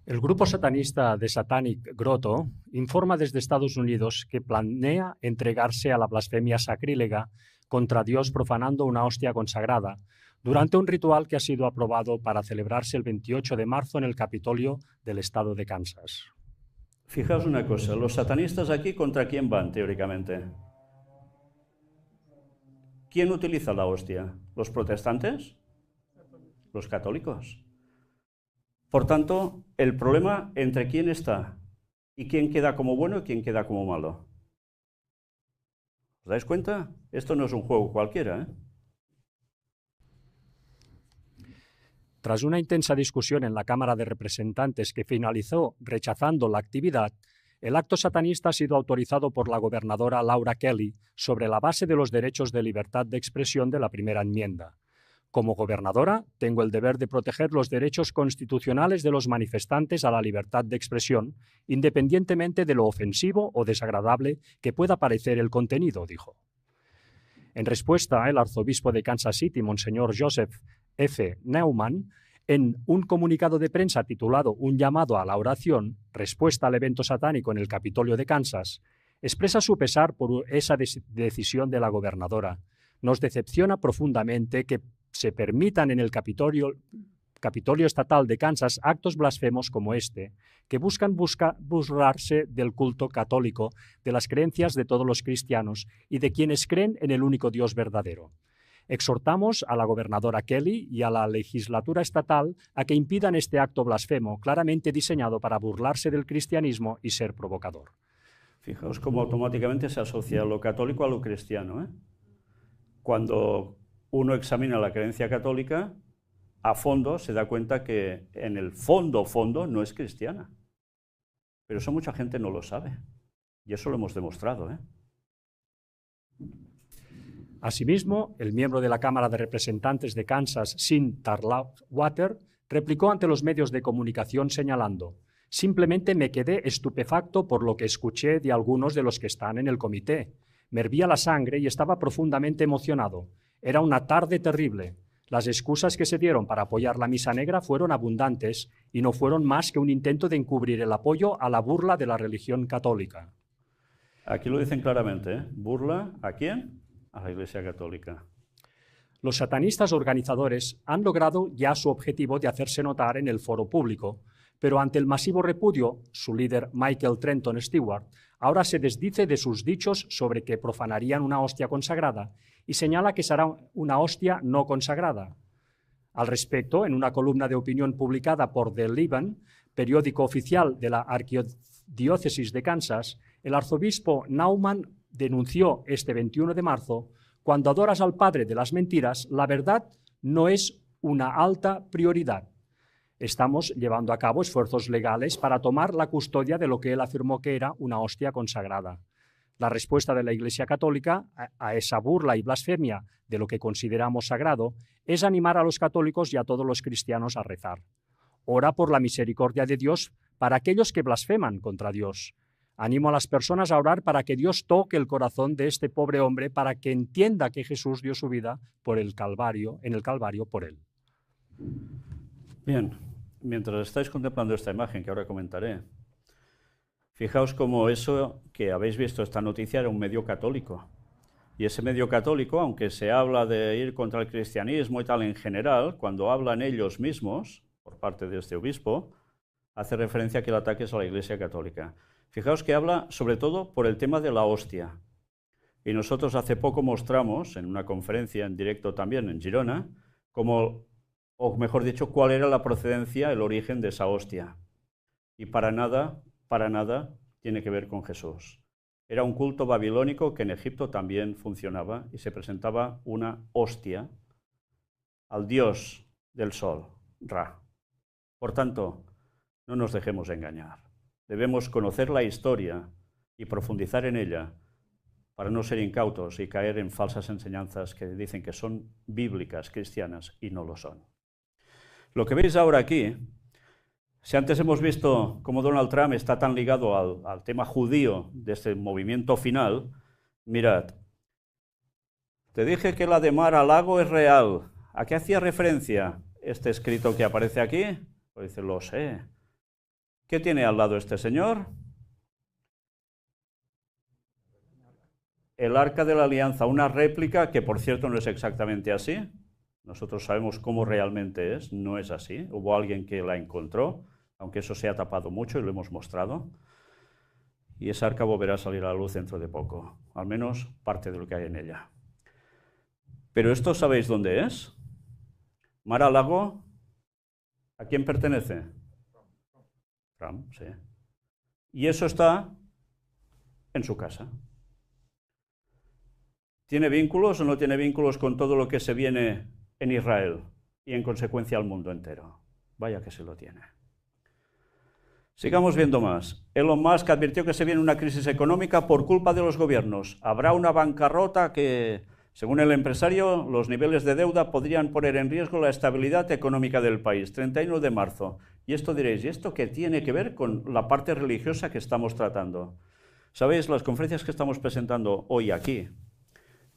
El grupo satanista de Satanic Grotto informa desde Estados Unidos que planea entregarse a la blasfemia sacrílega contra Dios profanando una hostia consagrada durante un ritual que ha sido aprobado para celebrarse el 28 de marzo en el Capitolio del estado de Kansas. Fijaos una cosa, los satanistas aquí, ¿contra quién van teóricamente? ¿Quién utiliza la hostia? ¿Los protestantes? ¿Los católicos? Por tanto, el problema entre quién está y quién queda como bueno y quién queda como malo. ¿Os dais cuenta? Esto no es un juego cualquiera, ¿eh? Tras una intensa discusión en la Cámara de Representantes que finalizó rechazando la actividad, el acto satanista ha sido autorizado por la gobernadora Laura Kelly sobre la base de los derechos de libertad de expresión de la primera enmienda. Como gobernadora, tengo el deber de proteger los derechos constitucionales de los manifestantes a la libertad de expresión, independientemente de lo ofensivo o desagradable que pueda parecer el contenido, dijo. En respuesta, el arzobispo de Kansas City, Monseñor Joseph F. Neumann, en un comunicado de prensa titulado Un llamado a la oración, respuesta al evento satánico en el Capitolio de Kansas, expresa su pesar por esa decisión de la gobernadora. Nos decepciona profundamente que se permitan en el Capitolio Estatal de Kansas actos blasfemos como este, que buscan burlarse del culto católico, de las creencias de todos los cristianos y de quienes creen en el único Dios verdadero. Exhortamos a la gobernadora Kelly y a la legislatura estatal a que impidan este acto blasfemo claramente diseñado para burlarse del cristianismo y ser provocador. Fijaos cómo automáticamente se asocia lo católico a lo cristiano, ¿eh? Cuando uno examina la creencia católica, a fondo se da cuenta que en el fondo no es cristiana. Pero eso mucha gente no lo sabe. Y eso lo hemos demostrado, ¿eh? Asimismo, el miembro de la Cámara de Representantes de Kansas, Sean Tarwater, replicó ante los medios de comunicación señalando: «Simplemente me quedé estupefacto por lo que escuché de algunos de los que están en el comité. Me hervía la sangre y estaba profundamente emocionado. Era una tarde terrible. Las excusas que se dieron para apoyar la misa negra fueron abundantes y no fueron más que un intento de encubrir el apoyo a la burla de la religión católica». Aquí lo dicen claramente, ¿eh? ¿Burla a quién? A la Iglesia Católica. Los satanistas organizadores han logrado ya su objetivo de hacerse notar en el foro público, pero ante el masivo repudio, su líder Michael Trenton Stewart ahora se desdice de sus dichos sobre que profanarían una hostia consagrada y señala que será una hostia no consagrada. Al respecto, en una columna de opinión publicada por The Lebanon, periódico oficial de la Arquidiócesis de Kansas, el arzobispo Neumann denunció este 21 de marzo: «Cuando adoras al padre de las mentiras, la verdad no es una alta prioridad. Estamos llevando a cabo esfuerzos legales para tomar la custodia de lo que él afirmó que era una hostia consagrada». La respuesta de la Iglesia Católica a esa burla y blasfemia de lo que consideramos sagrado es animar a los católicos y a todos los cristianos a rezar. Ora por la misericordia de Dios para aquellos que blasfeman contra Dios. Animo a las personas a orar para que Dios toque el corazón de este pobre hombre para que entienda que Jesús dio su vida en el Calvario por él. Bien, mientras estáis contemplando esta imagen que ahora comentaré, fijaos cómo eso que habéis visto, esta noticia, era un medio católico. Y ese medio católico, aunque se habla de ir contra el cristianismo y tal en general, cuando hablan ellos mismos, por parte de este obispo, hace referencia a que el ataque es a la Iglesia Católica. Fijaos que habla sobre todo por el tema de la hostia. Y nosotros hace poco mostramos, en una conferencia en directo también en Girona, o mejor dicho, cuál era la procedencia, el origen de esa hostia. Y para nada tiene que ver con Jesús. Era un culto babilónico que en Egipto también funcionaba y se presentaba una hostia al dios del sol, Ra. Por tanto, no nos dejemos engañar. Debemos conocer la historia y profundizar en ella para no ser incautos y caer en falsas enseñanzas que dicen que son bíblicas, cristianas, y no lo son. Lo que veis ahora aquí, si antes hemos visto cómo Donald Trump está tan ligado al tema judío de este movimiento final, mirad, te dije que la de mar a lago es real. ¿A qué hacía referencia este escrito que aparece aquí? Pues dice, lo sé. ¿Qué tiene al lado este señor? El Arca de la Alianza, una réplica que, por cierto, no es exactamente así. Nosotros sabemos cómo realmente es, no es así. Hubo alguien que la encontró, aunque eso se ha tapado mucho y lo hemos mostrado. Y esa arca volverá a salir a la luz dentro de poco, al menos parte de lo que hay en ella. Pero esto, ¿sabéis dónde es? Mar-a-Lago, ¿a quién pertenece? Trump, sí. Y eso está en su casa. ¿Tiene vínculos o no tiene vínculos con todo lo que se viene en Israel y en consecuencia al mundo entero? Vaya que se lo tiene. Sigamos viendo más. Elon Musk advirtió que se viene una crisis económica por culpa de los gobiernos. Habrá una bancarrota que, según el empresario, los niveles de deuda podrían poner en riesgo la estabilidad económica del país. 31 de marzo. Y esto diréis, ¿y esto qué tiene que ver con la parte religiosa que estamos tratando? ¿Sabéis? Las conferencias que estamos presentando hoy aquí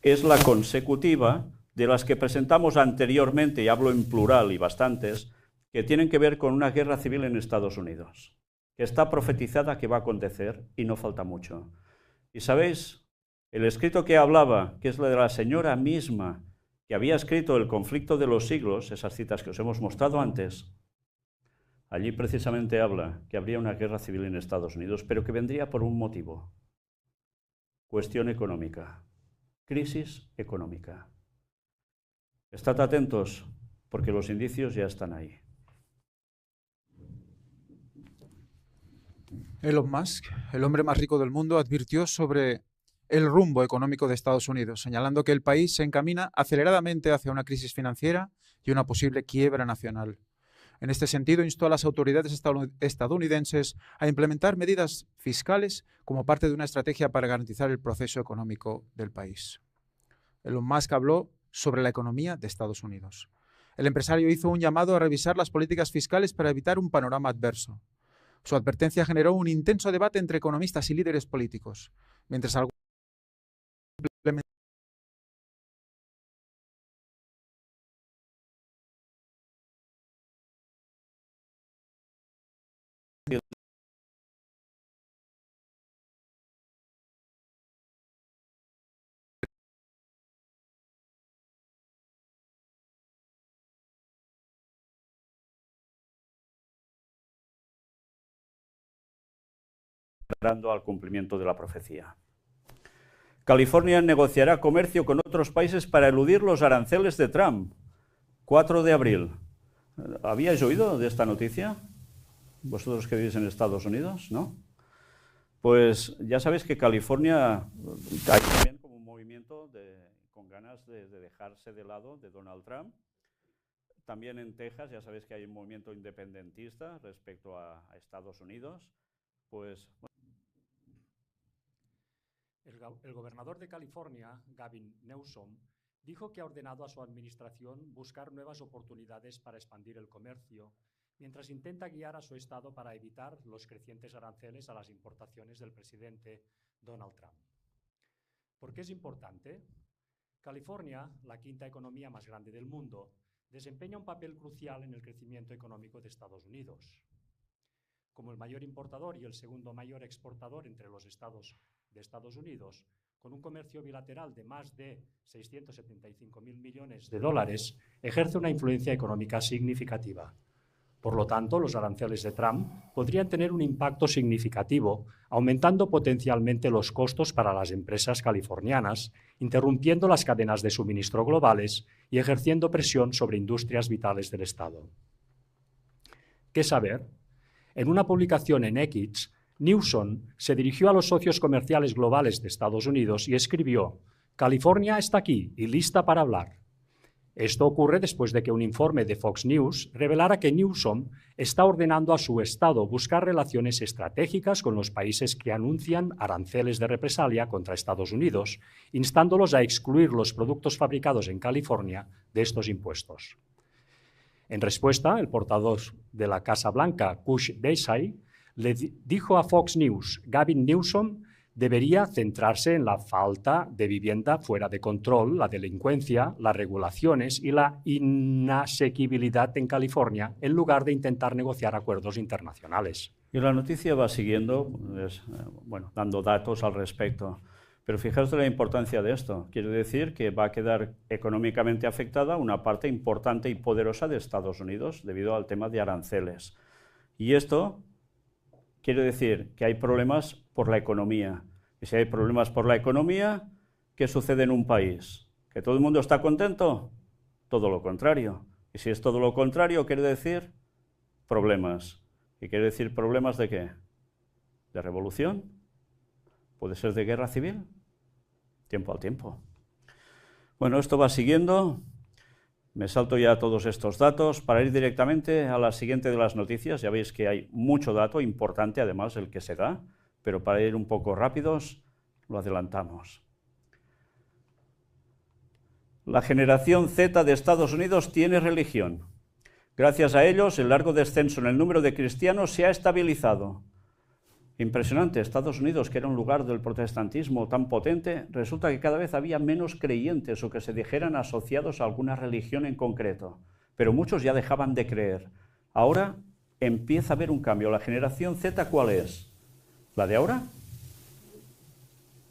es la consecutiva de las que presentamos anteriormente, y hablo en plural y bastantes, que tienen que ver con una guerra civil en Estados Unidos, que está profetizada que va a acontecer y no falta mucho. Y sabéis, el escrito que hablaba, que es la de la señora misma, que había escrito El conflicto de los siglos, esas citas que os hemos mostrado antes, allí precisamente habla que habría una guerra civil en Estados Unidos, pero que vendría por un motivo: cuestión económica, crisis económica. Estad atentos, porque los indicios ya están ahí. Elon Musk, el hombre más rico del mundo, advirtió sobre el rumbo económico de Estados Unidos, señalando que el país se encamina aceleradamente hacia una crisis financiera y una posible quiebra nacional. En este sentido, instó a las autoridades estadounidenses a implementar medidas fiscales como parte de una estrategia para garantizar el proceso económico del país. Elon Musk habló sobre la economía de Estados Unidos. El empresario hizo un llamado a revisar las políticas fiscales para evitar un panorama adverso. Su advertencia generó un intenso debate entre economistas y líderes políticos, mientras algunos al cumplimiento de la profecía. California negociará comercio con otros países para eludir los aranceles de Trump. 4 de abril. ¿Habíais oído de esta noticia? Vosotros que vivís en Estados Unidos, ¿no? Pues ya sabéis que California hay también como un movimiento con ganas de dejarse de lado de Donald Trump. También en Texas ya sabéis que hay un movimiento independentista respecto a Estados Unidos. Pues el gobernador de California, Gavin Newsom, dijo que ha ordenado a su administración buscar nuevas oportunidades para expandir el comercio, mientras intenta guiar a su estado para evitar los crecientes aranceles a las importaciones del presidente Donald Trump. ¿Por qué es importante? California, la quinta economía más grande del mundo, desempeña un papel crucial en el crecimiento económico de Estados Unidos. Como el mayor importador y el segundo mayor exportador entre los estados de Estados Unidos, con un comercio bilateral de más de 675.000 millones de dólares, ejerce una influencia económica significativa. Por lo tanto, los aranceles de Trump podrían tener un impacto significativo, aumentando potencialmente los costos para las empresas californianas, interrumpiendo las cadenas de suministro globales y ejerciendo presión sobre industrias vitales del Estado. ¿Qué saber? En una publicación en X, Newsom se dirigió a los socios comerciales globales de Estados Unidos y escribió: «California está aquí y lista para hablar». Esto ocurre después de que un informe de Fox News revelara que Newsom está ordenando a su estado buscar relaciones estratégicas con los países que anuncian aranceles de represalia contra Estados Unidos, instándolos a excluir los productos fabricados en California de estos impuestos. En respuesta, el portavoz de la Casa Blanca, Kush Desai, le dijo a Fox News: Gavin Newsom debería centrarse en la falta de vivienda fuera de control, la delincuencia, las regulaciones y la inasequibilidad en California, en lugar de intentar negociar acuerdos internacionales. Y la noticia va siguiendo, bueno, dando datos al respecto. Pero fijaos de la importancia de esto. Quiere decir que va a quedar económicamente afectada una parte importante y poderosa de Estados Unidos debido al tema de aranceles. Y esto quiere decir que hay problemas por la economía. Y si hay problemas por la economía, ¿qué sucede en un país? ¿Que todo el mundo está contento? Todo lo contrario. Y si es todo lo contrario, quiere decir problemas. ¿Y quiere decir problemas de qué? ¿De revolución? ¿Puede ser de guerra civil? Tiempo al tiempo. Bueno, esto va siguiendo. Me salto ya todos estos datos para ir directamente a la siguiente de las noticias. Ya veis que hay mucho dato importante, además, el que se da, pero para ir un poco rápidos, lo adelantamos. La generación Z de Estados Unidos tiene religión. Gracias a ellos, el largo descenso en el número de cristianos se ha estabilizado. Impresionante, Estados Unidos, que era un lugar del protestantismo tan potente, resulta que cada vez había menos creyentes o que se dijeran asociados a alguna religión en concreto. Pero muchos ya dejaban de creer. Ahora empieza a haber un cambio. ¿La generación Z cuál es? ¿La de ahora?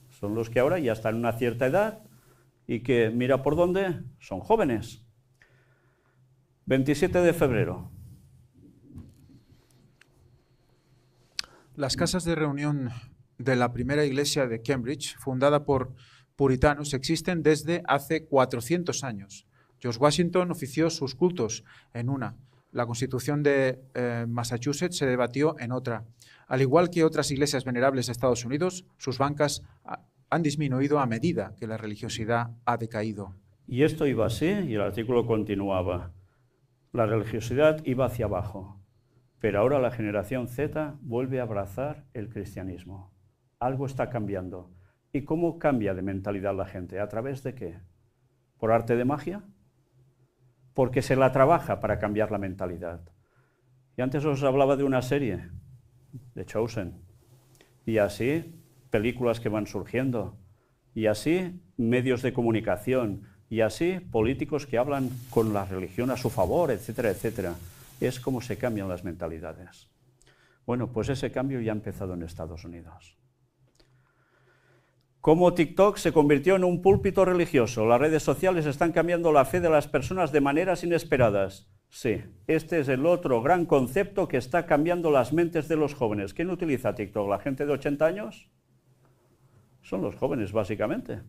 Son los que ahora ya están en una cierta edad y que, mira por dónde, son jóvenes. 27 de febrero. Las casas de reunión de la primera iglesia de Cambridge, fundada por puritanos, existen desde hace 400 años. George Washington ofició sus cultos en una. La Constitución de Massachusetts se debatió en otra. Al igual que otras iglesias venerables de Estados Unidos, sus bancas han disminuido a medida que la religiosidad ha decaído. Y esto iba así, y el artículo continuaba. La religiosidad iba hacia abajo, pero ahora la generación Z vuelve a abrazar el cristianismo. Algo está cambiando. ¿Y cómo cambia de mentalidad la gente? ¿A través de qué? ¿Por arte de magia? Porque se la trabaja para cambiar la mentalidad. Y antes os hablaba de una serie, de Chosen, y así películas que van surgiendo, y así medios de comunicación, y así políticos que hablan con la religión a su favor, etcétera, etcétera. Es como se cambian las mentalidades. Bueno, pues ese cambio ya ha empezado en Estados Unidos. ¿Cómo TikTok se convirtió en un púlpito religioso? Las redes sociales están cambiando la fe de las personas de maneras inesperadas. Sí, este es el otro gran concepto que está cambiando las mentes de los jóvenes. ¿Quién utiliza TikTok? ¿La gente de 80 años? Son los jóvenes, básicamente.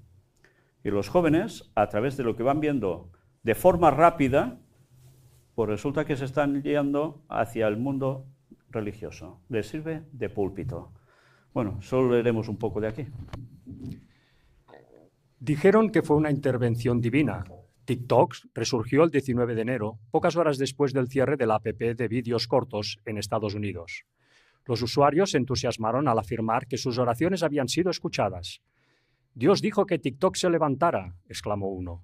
Y los jóvenes, a través de lo que van viendo de forma rápida, pues resulta que se están yendo hacia el mundo religioso. Les sirve de púlpito. Bueno, solo leeremos un poco de aquí. Dijeron que fue una intervención divina. TikTok resurgió el 19 de enero, pocas horas después del cierre de la app de vídeos cortos en Estados Unidos. Los usuarios se entusiasmaron al afirmar que sus oraciones habían sido escuchadas. «Dios dijo que TikTok se levantara», exclamó uno.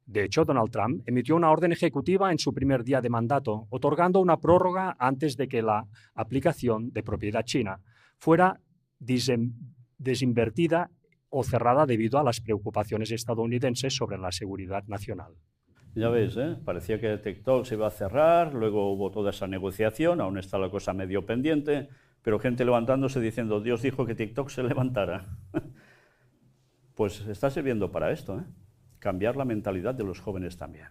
De hecho, Donald Trump emitió una orden ejecutiva en su primer día de mandato, otorgando una prórroga antes de que la aplicación de propiedad china fuera desinvertida o cerrada debido a las preocupaciones estadounidenses sobre la seguridad nacional. Ya veis, parecía que TikTok se iba a cerrar, luego hubo toda esa negociación, aún está la cosa medio pendiente, pero gente levantándose diciendo, Dios dijo que TikTok se levantara. Pues está sirviendo para esto, cambiar la mentalidad de los jóvenes también.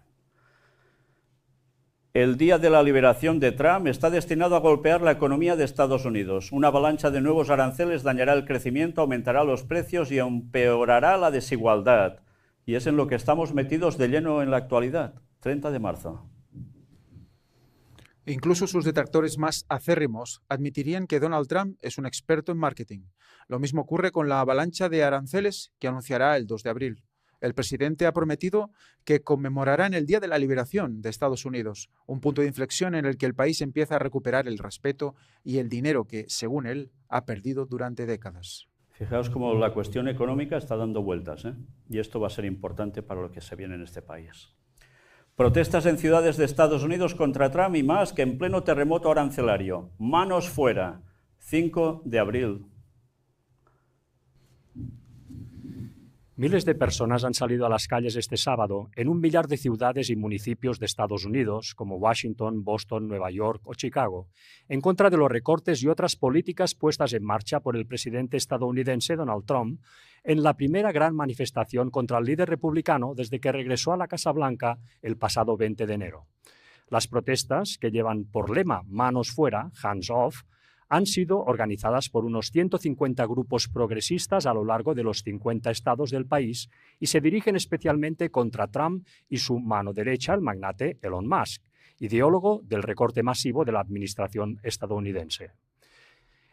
El día de la liberación de Trump está destinado a golpear la economía de Estados Unidos. Una avalancha de nuevos aranceles dañará el crecimiento, aumentará los precios y empeorará la desigualdad. Y es en lo que estamos metidos de lleno en la actualidad. 30 de marzo. Incluso sus detractores más acérrimos admitirían que Donald Trump es un experto en marketing. Lo mismo ocurre con la avalancha de aranceles que anunciará el 2 de abril. El presidente ha prometido que conmemorarán el Día de la Liberación de Estados Unidos, un punto de inflexión en el que el país empieza a recuperar el respeto y el dinero que, según él, ha perdido durante décadas. Fijaos cómo la cuestión económica está dando vueltas, y esto va a ser importante para lo que se viene en este país. Protestas en ciudades de Estados Unidos contra Trump y más que en pleno terremoto arancelario. Manos fuera. 5 de abril. Miles de personas han salido a las calles este sábado en 1 millar de ciudades y municipios de Estados Unidos, como Washington, Boston, Nueva York o Chicago, en contra de los recortes y otras políticas puestas en marcha por el presidente estadounidense Donald Trump en la primera gran manifestación contra el líder republicano desde que regresó a la Casa Blanca el pasado 20 de enero. Las protestas, que llevan por lema «Manos fuera», «Hands off», han sido organizadas por unos 150 grupos progresistas a lo largo de los 50 estados del país y se dirigen especialmente contra Trump y su mano derecha, el magnate Elon Musk, ideólogo del recorte masivo de la administración estadounidense.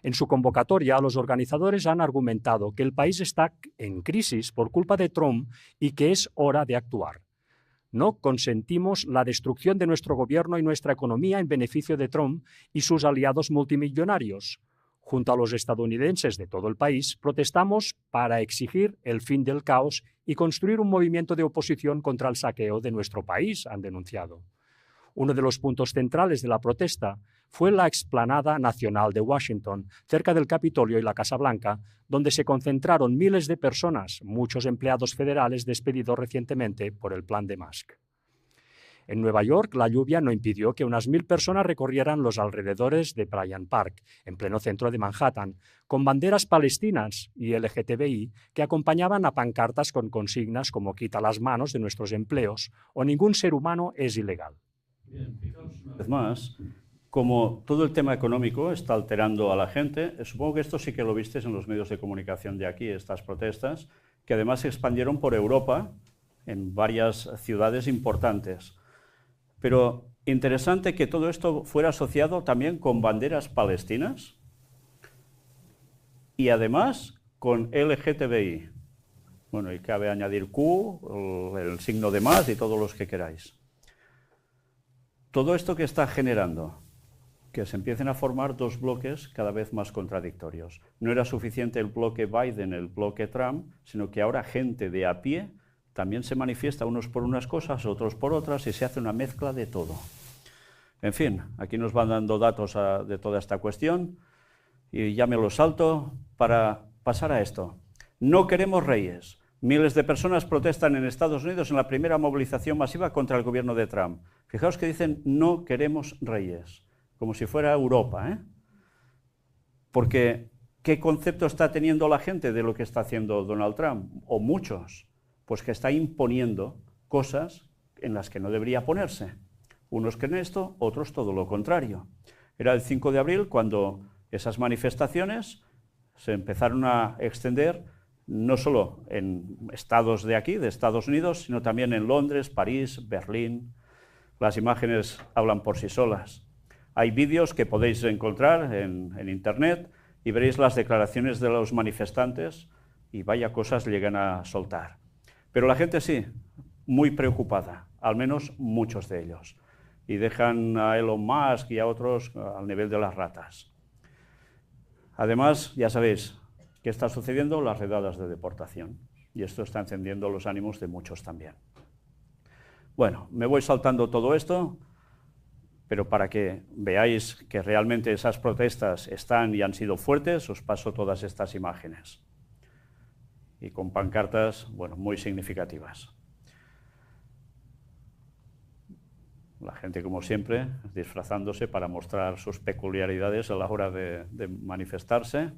En su convocatoria, los organizadores han argumentado que el país está en crisis por culpa de Trump y que es hora de actuar. No consentimos la destrucción de nuestro gobierno y nuestra economía en beneficio de Trump y sus aliados multimillonarios. Junto a los estadounidenses de todo el país, protestamos para exigir el fin del caos y construir un movimiento de oposición contra el saqueo de nuestro país, han denunciado. Uno de los puntos centrales de la protesta fue la explanada nacional de Washington, cerca del Capitolio y la Casa Blanca, donde se concentraron miles de personas, muchos empleados federales despedidos recientemente por el plan de Musk. En Nueva York, la lluvia no impidió que unas 1000 personas recorrieran los alrededores de Bryant Park, en pleno centro de Manhattan, con banderas palestinas y LGTBI que acompañaban a pancartas con consignas como «Quita las manos de nuestros empleos» o «Ningún ser humano es ilegal». Bien, fijaos una vez más, como todo el tema económico está alterando a la gente, supongo que esto sí que lo visteis en los medios de comunicación de aquí, estas protestas, que además se expandieron por Europa, en varias ciudades importantes. Pero interesante que todo esto fuera asociado también con banderas palestinas y además con LGTBI. Bueno, y cabe añadir Q, el signo de más y todos los que queráis. Todo esto que está generando que se empiecen a formar dos bloques cada vez más contradictorios. No era suficiente el bloque Biden, el bloque Trump, sino que ahora gente de a pie también se manifiesta, unos por unas cosas, otros por otras, y se hace una mezcla de todo. En fin, aquí nos van dando datos de toda esta cuestión, y ya me lo salto para pasar a esto. No queremos reyes. Miles de personas protestan en Estados Unidos en la primera movilización masiva contra el gobierno de Trump. Fijaos que dicen no queremos reyes, como si fuera Europa, ¿eh? Porque, ¿qué concepto está teniendo la gente de lo que está haciendo Donald Trump? O muchos, pues que está imponiendo cosas en las que no debería ponerse. Unos creen esto, otros todo lo contrario. Era el 5 de abril cuando esas manifestaciones se empezaron a extender no solo en estados de aquí, de Estados Unidos, sino también en Londres, París, Berlín. Las imágenes hablan por sí solas. Hay vídeos que podéis encontrar en internet y veréis las declaraciones de los manifestantes y vaya cosas llegan a soltar. Pero la gente sí, muy preocupada, al menos muchos de ellos. Y dejan a Elon Musk y a otros al nivel de las ratas. Además, ya sabéis, ¿qué está sucediendo? Las redadas de deportación. Y esto está encendiendo los ánimos de muchos también. Bueno, me voy saltando todo esto, pero para que veáis que realmente esas protestas están y han sido fuertes, os paso todas estas imágenes. Y con pancartas, bueno, muy significativas. La gente, como siempre, disfrazándose para mostrar sus peculiaridades a la hora de manifestarse.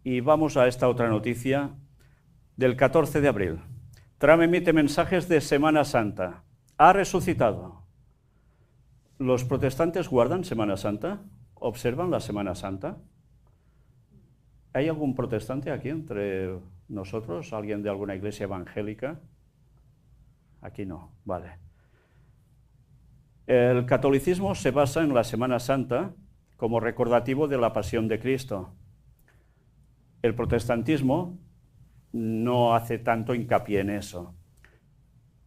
Y vamos a esta otra noticia del 14 de abril. Trump emite mensajes de Semana Santa. Ha resucitado. ¿Los protestantes guardan Semana Santa? ¿Observan la Semana Santa? ¿Hay algún protestante aquí entre nosotros? ¿Alguien de alguna iglesia evangélica? Aquí no, vale. El catolicismo se basa en la Semana Santa como recordativo de la pasión de Cristo. El protestantismo no hace tanto hincapié en eso.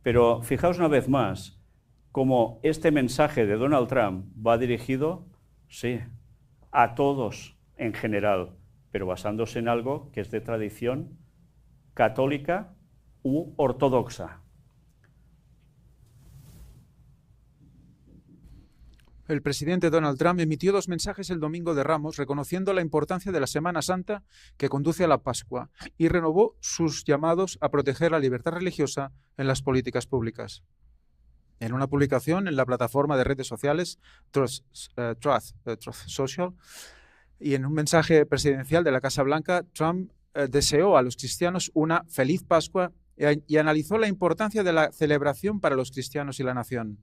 Pero fijaos una vez más cómo este mensaje de Donald Trump va dirigido, sí, a todos en general, pero basándose en algo que es de tradición católica u ortodoxa. El presidente Donald Trump emitió 2 mensajes el domingo de Ramos reconociendo la importancia de la Semana Santa que conduce a la Pascua y renovó sus llamados a proteger la libertad religiosa en las políticas públicas. En una publicación en la plataforma de redes sociales Truth Social y en un mensaje presidencial de la Casa Blanca, Trump deseó a los cristianos una feliz Pascua y analizó la importancia de la celebración para los cristianos y la nación.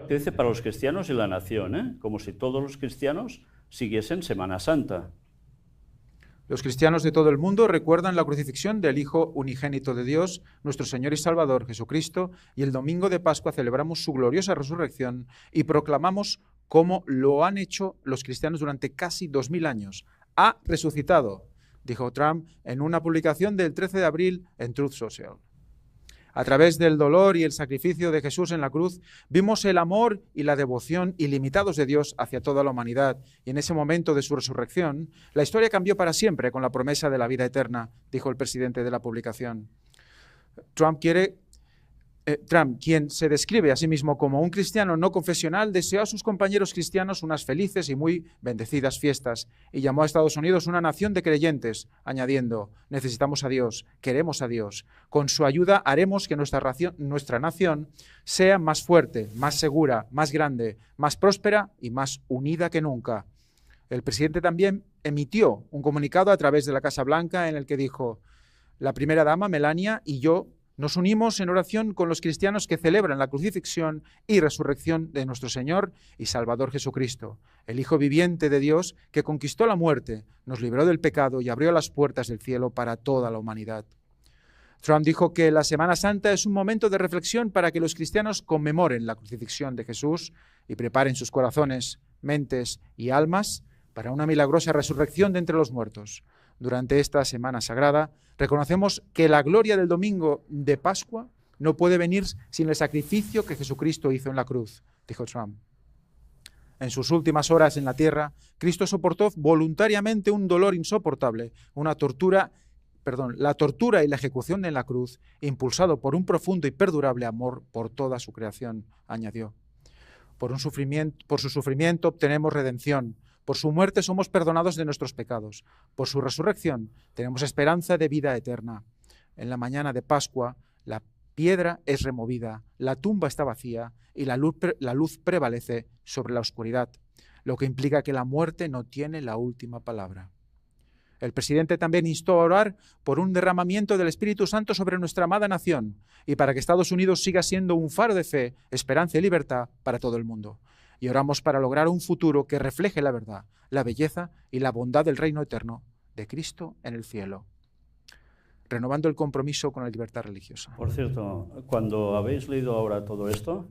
Dice para los cristianos y la nación, como si todos los cristianos siguiesen Semana Santa. Los cristianos de todo el mundo recuerdan la crucifixión del Hijo unigénito de Dios, nuestro Señor y Salvador Jesucristo, y el domingo de Pascua celebramos su gloriosa resurrección y proclamamos cómo lo han hecho los cristianos durante casi 2000 años. Ha resucitado, dijo Trump en una publicación del 13 de abril en Truth Social. A través del dolor y el sacrificio de Jesús en la cruz, vimos el amor y la devoción ilimitados de Dios hacia toda la humanidad. Y en ese momento de su resurrección, la historia cambió para siempre con la promesa de la vida eterna, dijo el presidente de la publicación. Trump, quien se describe a sí mismo como un cristiano no confesional, deseó a sus compañeros cristianos unas felices y muy bendecidas fiestas y llamó a Estados Unidos una nación de creyentes, añadiendo: necesitamos a Dios, queremos a Dios. Con su ayuda haremos que nuestra nación sea más fuerte, más segura, más grande, más próspera y más unida que nunca. El presidente también emitió un comunicado a través de la Casa Blanca en el que dijo: la primera dama, Melania, y yo nos unimos en oración con los cristianos que celebran la crucifixión y resurrección de nuestro Señor y Salvador Jesucristo, el Hijo viviente de Dios que conquistó la muerte, nos libró del pecado y abrió las puertas del cielo para toda la humanidad. Trump dijo que la Semana Santa es un momento de reflexión para que los cristianos conmemoren la crucifixión de Jesús y preparen sus corazones, mentes y almas para una milagrosa resurrección de entre los muertos. Durante esta semana sagrada, reconocemos que la gloria del domingo de Pascua no puede venir sin el sacrificio que Jesucristo hizo en la cruz, dijo Trump. En sus últimas horas en la tierra, Cristo soportó voluntariamente un dolor insoportable, la tortura y la ejecución en la cruz, impulsado por un profundo y perdurable amor por toda su creación, añadió. Por su sufrimiento obtenemos redención. Por su muerte somos perdonados de nuestros pecados. Por su resurrección tenemos esperanza de vida eterna. En la mañana de Pascua, la piedra es removida, la tumba está vacía y la luz prevalece sobre la oscuridad, lo que implica que la muerte no tiene la última palabra. El presidente también instó a orar por un derramamiento del Espíritu Santo sobre nuestra amada nación y para que Estados Unidos siga siendo un faro de fe, esperanza y libertad para todo el mundo. Y oramos para lograr un futuro que refleje la verdad, la belleza y la bondad del reino eterno de Cristo en el cielo, renovando el compromiso con la libertad religiosa. Por cierto, cuando habéis leído ahora todo esto,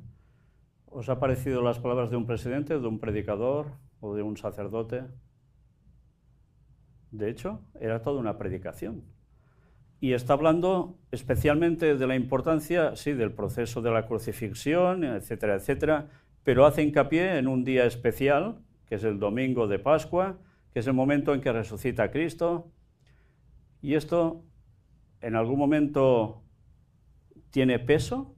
¿os ha parecido las palabras de un presidente, de un predicador o de un sacerdote? De hecho, era toda una predicación. Y está hablando especialmente de la importancia, sí, del proceso de la crucifixión, etcétera, etcétera, pero hace hincapié en un día especial, que es el domingo de Pascua, que es el momento en que resucita Cristo. Y esto, ¿en algún momento tiene peso?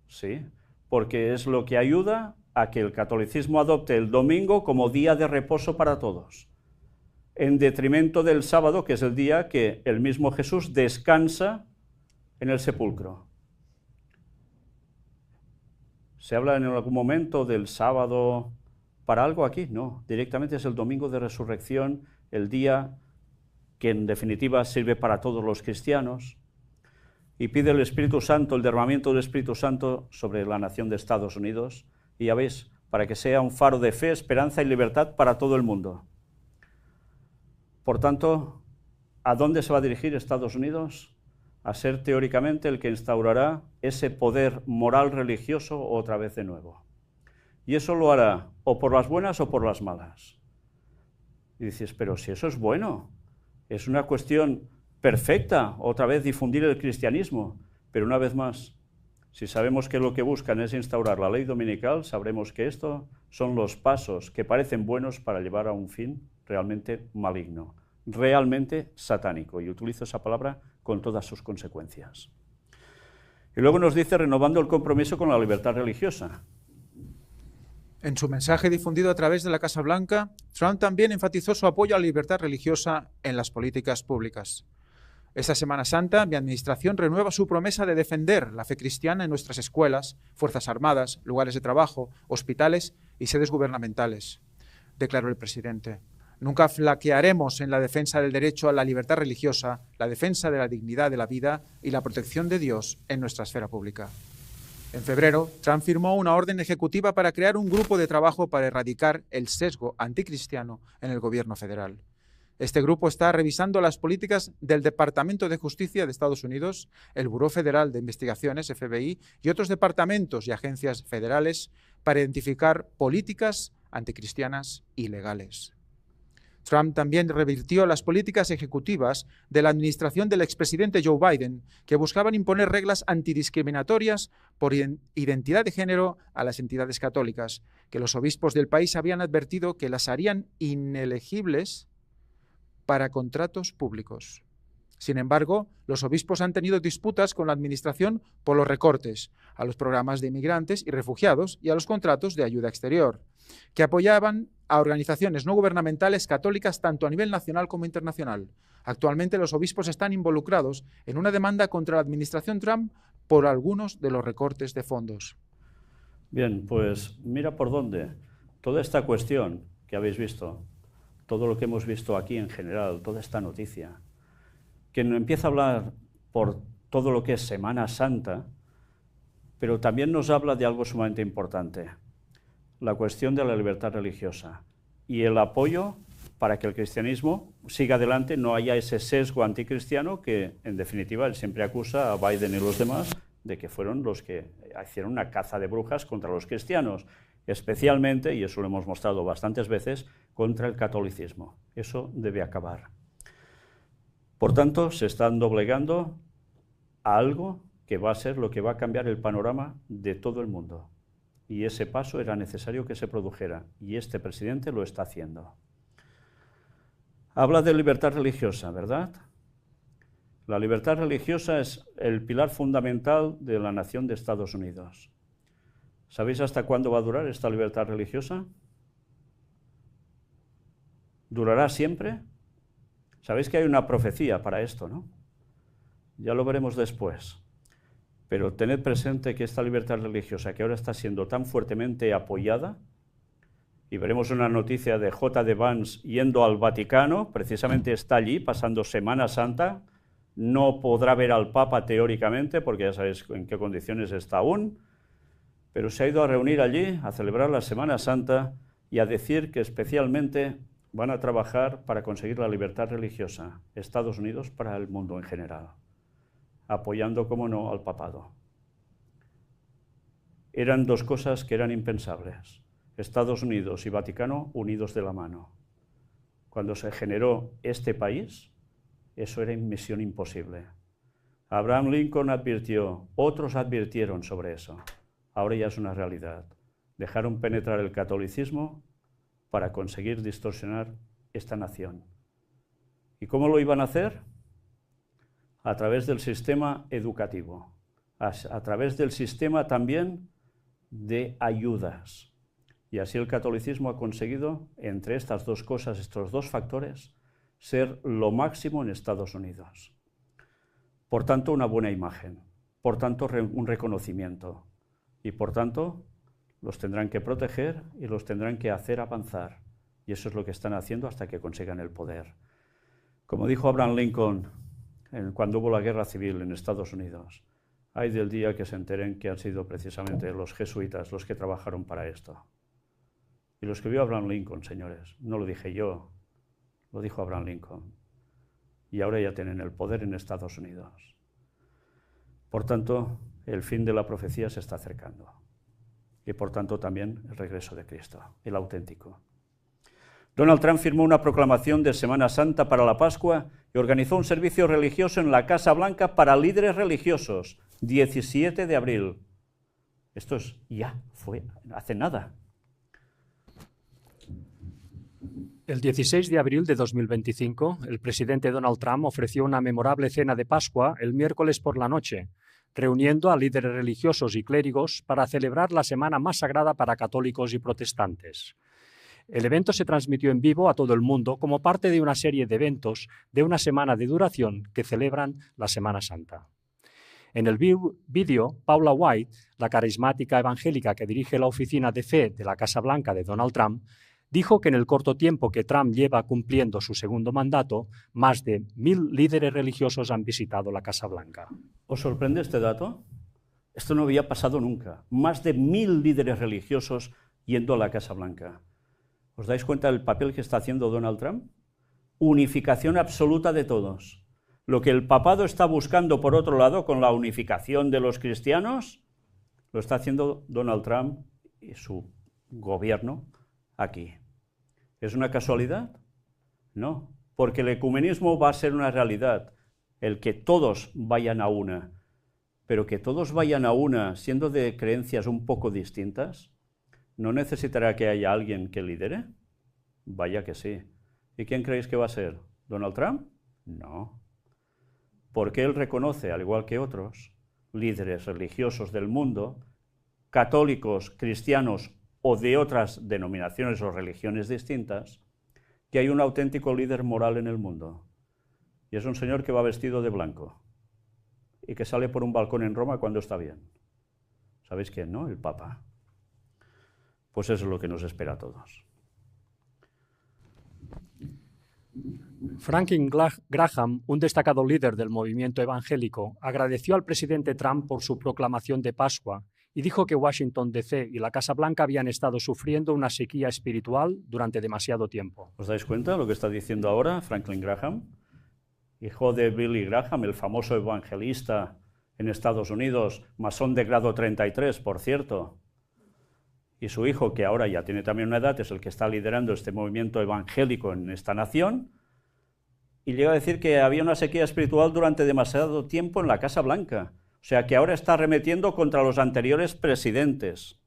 Sí, porque es lo que ayuda a que el catolicismo adopte el domingo como día de reposo para todos, en detrimento del sábado, que es el día que el mismo Jesús descansa en el sepulcro. ¿Se habla en algún momento del sábado para algo aquí? No, directamente es el domingo de resurrección, el día que en definitiva sirve para todos los cristianos, y pide el Espíritu Santo, el derramamiento del Espíritu Santo sobre la nación de Estados Unidos, y ya veis, para que sea un faro de fe, esperanza y libertad para todo el mundo. Por tanto, ¿a dónde se va a dirigir Estados Unidos? A ser teóricamente el que instaurará ese poder moral religioso otra vez de nuevo. Y eso lo hará o por las buenas o por las malas. Y dices, pero si eso es bueno, es una cuestión perfecta, otra vez difundir el cristianismo. Pero una vez más, si sabemos que lo que buscan es instaurar la ley dominical, sabremos que estos son los pasos que parecen buenos para llevar a un fin realmente maligno, realmente satánico. Y utilizo esa palabra con todas sus consecuencias. Y luego nos dice renovando el compromiso con la libertad religiosa. En su mensaje difundido a través de la Casa Blanca, Trump también enfatizó su apoyo a la libertad religiosa en las políticas públicas. Esta Semana Santa, mi administración renueva su promesa de defender la fe cristiana en nuestras escuelas, fuerzas armadas, lugares de trabajo, hospitales y sedes gubernamentales, declaró el presidente. Nunca flaquearemos en la defensa del derecho a la libertad religiosa, la defensa de la dignidad de la vida y la protección de Dios en nuestra esfera pública. En febrero, Trump firmó una orden ejecutiva para crear un grupo de trabajo para erradicar el sesgo anticristiano en el gobierno federal. Este grupo está revisando las políticas del Departamento de Justicia de Estados Unidos, el Buró Federal de Investigaciones, FBI, y otros departamentos y agencias federales para identificar políticas anticristianas ilegales. Trump también revirtió las políticas ejecutivas de la administración del expresidente Joe Biden, que buscaban imponer reglas antidiscriminatorias por identidad de género a las entidades católicas, que los obispos del país habían advertido que las harían inelegibles para contratos públicos. Sin embargo, los obispos han tenido disputas con la administración por los recortes a los programas de inmigrantes y refugiados y a los contratos de ayuda exterior, que apoyaban a organizaciones no gubernamentales católicas tanto a nivel nacional como internacional. Actualmente los obispos están involucrados en una demanda contra la administración Trump por algunos de los recortes de fondos. Bien, pues mira por dónde. Toda esta cuestión que habéis visto, todo lo que hemos visto aquí en general, toda esta noticia, que empieza a hablar por todo lo que es Semana Santa, pero también nos habla de algo sumamente importante, la cuestión de la libertad religiosa y el apoyo para que el cristianismo siga adelante, no haya ese sesgo anticristiano que, en definitiva, él siempre acusa a Biden y los demás de que fueron los que hicieron una caza de brujas contra los cristianos, especialmente, y eso lo hemos mostrado bastantes veces, contra el catolicismo. Eso debe acabar. Por tanto, se están doblegando a algo que va a ser lo que va a cambiar el panorama de todo el mundo. Y ese paso era necesario que se produjera, y este presidente lo está haciendo. Habla de libertad religiosa, ¿verdad? La libertad religiosa es el pilar fundamental de la nación de Estados Unidos. ¿Sabéis hasta cuándo va a durar esta libertad religiosa? ¿Durará siempre? Sabéis que hay una profecía para esto, ¿no? Ya lo veremos después. Pero tened presente que esta libertad religiosa, que ahora está siendo tan fuertemente apoyada, y veremos una noticia de J.D. Vance yendo al Vaticano, precisamente está allí pasando Semana Santa, no podrá ver al Papa teóricamente, porque ya sabéis en qué condiciones está aún, pero se ha ido a reunir allí, a celebrar la Semana Santa y a decir que especialmente van a trabajar para conseguir la libertad religiosa, Estados Unidos para el mundo en general, apoyando, como no, al papado. Eran dos cosas que eran impensables, Estados Unidos y Vaticano unidos de la mano. Cuando se generó este país, eso era misión imposible. Abraham Lincoln advirtió, otros advirtieron sobre eso. Ahora ya es una realidad. Dejaron penetrar el catolicismo para conseguir distorsionar esta nación. ¿Y cómo lo iban a hacer? A través del sistema educativo, a través del sistema también de ayudas. Y así el catolicismo ha conseguido, entre estas dos cosas, estos dos factores, ser lo máximo en Estados Unidos. Por tanto, una buena imagen, por tanto, un reconocimiento. Y por tanto, los tendrán que proteger y los tendrán que hacer avanzar. Y eso es lo que están haciendo hasta que consigan el poder. Como dijo Abraham Lincoln cuando hubo la guerra civil en Estados Unidos, ay del día que se enteren que han sido precisamente los jesuitas los que trabajaron para esto. Y lo escribió Abraham Lincoln, señores. No lo dije yo, lo dijo Abraham Lincoln. Y ahora ya tienen el poder en Estados Unidos. Por tanto, el fin de la profecía se está acercando. Y por tanto también el regreso de Cristo, el auténtico. Donald Trump firmó una proclamación de Semana Santa para la Pascua y organizó un servicio religioso en la Casa Blanca para líderes religiosos, 17 de abril. Esto ya fue hace nada. El 16 de abril de 2025, el presidente Donald Trump ofreció una memorable cena de Pascua el miércoles por la noche, reuniendo a líderes religiosos y clérigos para celebrar la semana más sagrada para católicos y protestantes. El evento se transmitió en vivo a todo el mundo como parte de una serie de eventos de una semana de duración que celebran la Semana Santa. En el vídeo, Paula White, la carismática evangélica que dirige la oficina de fe de la Casa Blanca de Donald Trump, dijo que en el corto tiempo que Trump lleva cumpliendo su segundo mandato, más de 1.000 líderes religiosos han visitado la Casa Blanca. ¿Os sorprende este dato? Esto no había pasado nunca. Más de 1.000 líderes religiosos yendo a la Casa Blanca. ¿Os dais cuenta del papel que está haciendo Donald Trump? Unificación absoluta de todos. Lo que el papado está buscando, por otro lado, con la unificación de los cristianos, lo está haciendo Donald Trump y su gobierno aquí. ¿Es una casualidad? No, porque el ecumenismo va a ser una realidad, el que todos vayan a una, pero que todos vayan a una siendo de creencias un poco distintas, ¿no necesitará que haya alguien que lidere? Vaya que sí. ¿Y quién creéis que va a ser? ¿Donald Trump? No. Porque él reconoce, al igual que otros, líderes religiosos del mundo, católicos, cristianos o de otras denominaciones o religiones distintas, que hay un auténtico líder moral en el mundo. Y es un señor que va vestido de blanco y que sale por un balcón en Roma cuando está bien. ¿Sabéis quién, no? El Papa. Pues eso es lo que nos espera a todos. Franklin Graham, un destacado líder del movimiento evangélico, agradeció al presidente Trump por su proclamación de Pascua y dijo que Washington, D.C. y la Casa Blanca habían estado sufriendo una sequía espiritual durante demasiado tiempo. ¿Os dais cuenta de lo que está diciendo ahora Franklin Graham? Hijo de Billy Graham, el famoso evangelista en Estados Unidos, masón de grado 33, por cierto. Y su hijo, que ahora ya tiene también una edad, es el que está liderando este movimiento evangélico en esta nación, y llega a decir que había una sequía espiritual durante demasiado tiempo en la Casa Blanca. O sea, que ahora está arremetiendo contra los anteriores presidentes,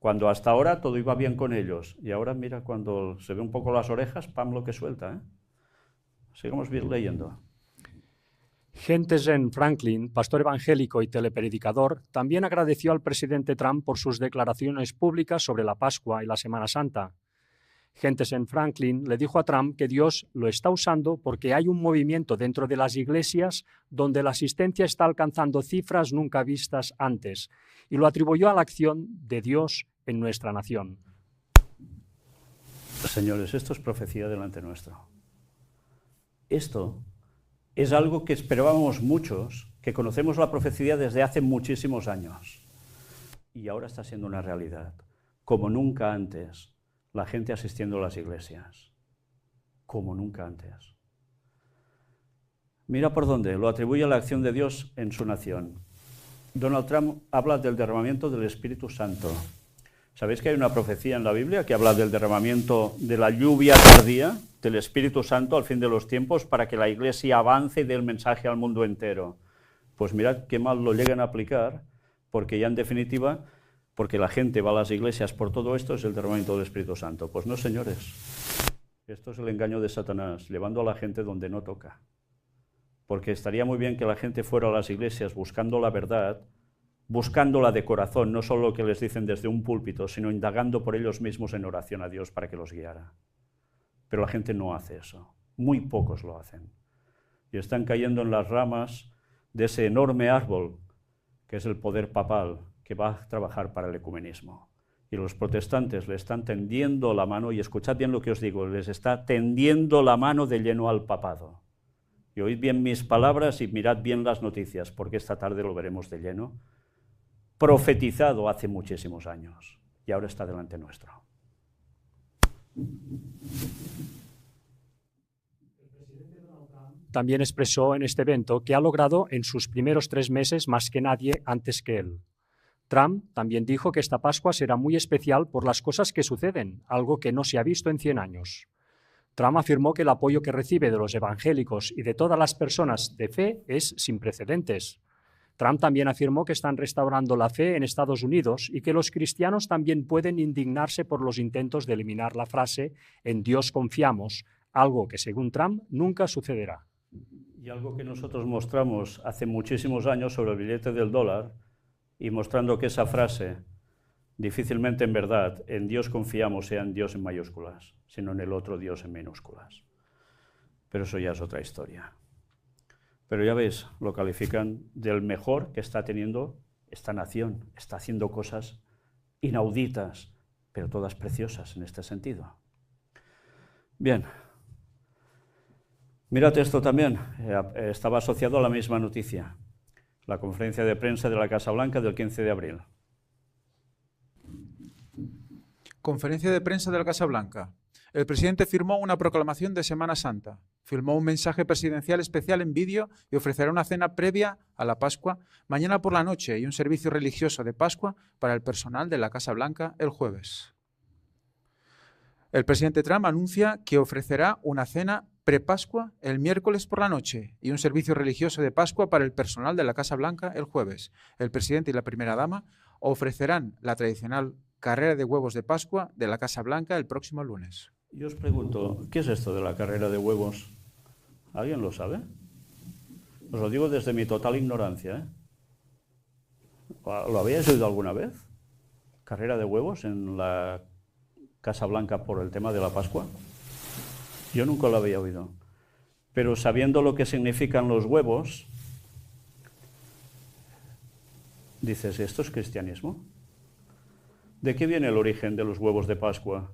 cuando hasta ahora todo iba bien con ellos. Y ahora mira, cuando se ve un poco las orejas, pam, lo que suelta, ¿eh? Sigamos leyendo. Henderson Franklin, pastor evangélico y telepredicador, también agradeció al presidente Trump por sus declaraciones públicas sobre la Pascua y la Semana Santa. Henderson Franklin le dijo a Trump que Dios lo está usando porque hay un movimiento dentro de las iglesias donde la asistencia está alcanzando cifras nunca vistas antes, y lo atribuyó a la acción de Dios en nuestra nación. Señores, esto es profecía delante nuestro. Esto es algo que esperábamos muchos, que conocemos la profecía desde hace muchísimos años. Y ahora está siendo una realidad, como nunca antes. La gente asistiendo a las iglesias, como nunca antes. Mira por dónde, lo atribuye a la acción de Dios en su nación. Donald Trump habla del derramamiento del Espíritu Santo. ¿Sabéis que hay una profecía en la Biblia que habla del derramamiento de la lluvia tardía del Espíritu Santo al fin de los tiempos para que la iglesia avance y dé el mensaje al mundo entero? Pues mirad qué mal lo llegan a aplicar, porque ya en definitiva, porque la gente va a las iglesias por todo esto, es el derramamiento del Espíritu Santo. Pues no, señores. Esto es el engaño de Satanás, llevando a la gente donde no toca. Porque estaría muy bien que la gente fuera a las iglesias buscando la verdad, buscándola de corazón, no solo lo que les dicen desde un púlpito, sino indagando por ellos mismos en oración a Dios para que los guiara. Pero la gente no hace eso. Muy pocos lo hacen. Y están cayendo en las ramas de ese enorme árbol que es el poder papal, que va a trabajar para el ecumenismo. Y los protestantes le están tendiendo la mano, y escuchad bien lo que os digo, les está tendiendo la mano de lleno al papado. Y oíd bien mis palabras y mirad bien las noticias, porque esta tarde lo veremos de lleno. Profetizado hace muchísimos años, y ahora está delante nuestro. También expresó en este evento que ha logrado en sus primeros 3 meses más que nadie antes que él. Trump también dijo que esta Pascua será muy especial por las cosas que suceden, algo que no se ha visto en 100 años. Trump afirmó que el apoyo que recibe de los evangélicos y de todas las personas de fe es sin precedentes. Trump también afirmó que están restaurando la fe en Estados Unidos y que los cristianos también pueden indignarse por los intentos de eliminar la frase «En Dios confiamos», algo que, según Trump, nunca sucederá. Y algo que nosotros mostramos hace muchísimos años sobre el billete del dólar, y mostrando que esa frase, difícilmente en verdad, en Dios confiamos, sea en Dios en mayúsculas, sino en el otro Dios en minúsculas. Pero eso ya es otra historia. Pero ya veis, lo califican del mejor que está teniendo esta nación. Está haciendo cosas inauditas, pero todas preciosas en este sentido. Bien. Mírate esto también, estaba asociado a la misma noticia, la conferencia de prensa de la Casa Blanca del 15 de abril. Conferencia de prensa de la Casa Blanca. El presidente firmó una proclamación de Semana Santa, filmó un mensaje presidencial especial en vídeo y ofrecerá una cena previa a la Pascua mañana por la noche y un servicio religioso de Pascua para el personal de la Casa Blanca el jueves. El presidente Trump anuncia que ofrecerá una cena pre-Pascua el miércoles por la noche y un servicio religioso de Pascua para el personal de la Casa Blanca el jueves. El presidente y la primera dama ofrecerán la tradicional carrera de huevos de Pascua de la Casa Blanca el próximo lunes. Yo os pregunto, ¿qué es esto de la carrera de huevos? ¿Alguien lo sabe? Os lo digo desde mi total ignorancia, ¿eh? ¿Lo habéis oído alguna vez? ¿Carrera de huevos en la Casa Blanca por el tema de la Pascua? Yo nunca lo había oído. Pero sabiendo lo que significan los huevos, dices, ¿esto es cristianismo? ¿De qué viene el origen de los huevos de Pascua?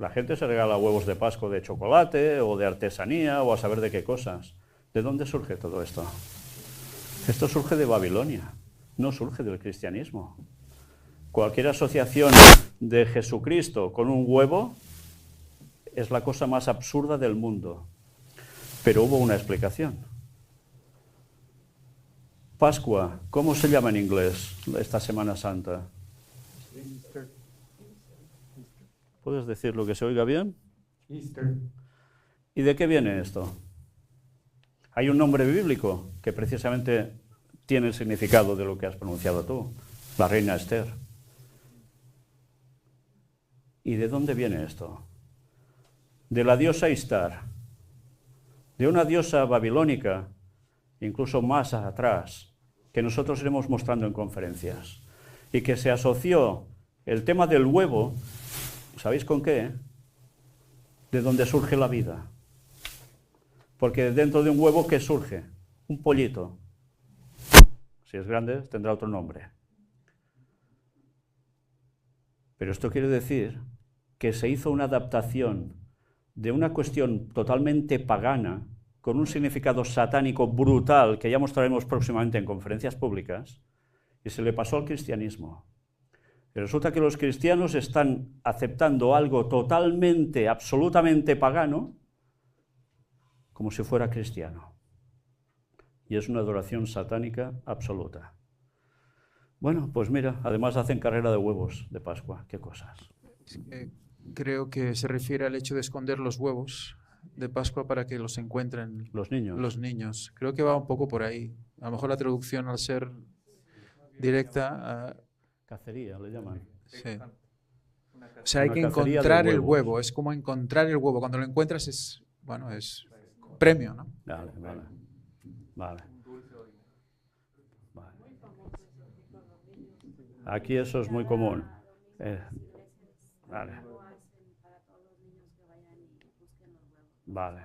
La gente se regala huevos de Pascua de chocolate o de artesanía o a saber de qué cosas. ¿De dónde surge todo esto? Esto surge de Babilonia, no surge del cristianismo. Cualquier asociación de Jesucristo con un huevo es la cosa más absurda del mundo. Pero hubo una explicación. Pascua, ¿cómo se llama en inglés esta Semana Santa? ¿Puedes decir lo que se oiga bien? Easter. ¿Y de qué viene esto? Hay un nombre bíblico que precisamente tiene el significado de lo que has pronunciado tú, la reina Esther. ¿Y de dónde viene esto? De la diosa Istar, de una diosa babilónica, incluso más atrás, que nosotros iremos mostrando en conferencias, y que se asoció el tema del huevo, ¿sabéis con qué? De donde surge la vida. Porque dentro de un huevo, ¿qué surge? Un pollito. Si es grande, tendrá otro nombre. Pero esto quiere decir que se hizo una adaptación de una cuestión totalmente pagana, con un significado satánico brutal, que ya mostraremos próximamente en conferencias públicas, y se le pasó al cristianismo. Y resulta que los cristianos están aceptando algo totalmente, absolutamente pagano, como si fuera cristiano. Y es una adoración satánica absoluta. Bueno, pues mira, además hacen carrera de huevos de Pascua. ¿Qué cosas? Creo que se refiere al hecho de esconder los huevos de Pascua para que los encuentren Los niños. los niños. Creo que va un poco por ahí. A lo mejor la traducción, al ser directa... Cacería, le llaman. sí. O sea, hay Una que cacería de encontrar el huevos. huevo. Es como encontrar el huevo. Cuando lo encuentras es, bueno, es premio, ¿no? Vale, vale. Vale. Vale. Aquí eso es muy común. Vale. Vale.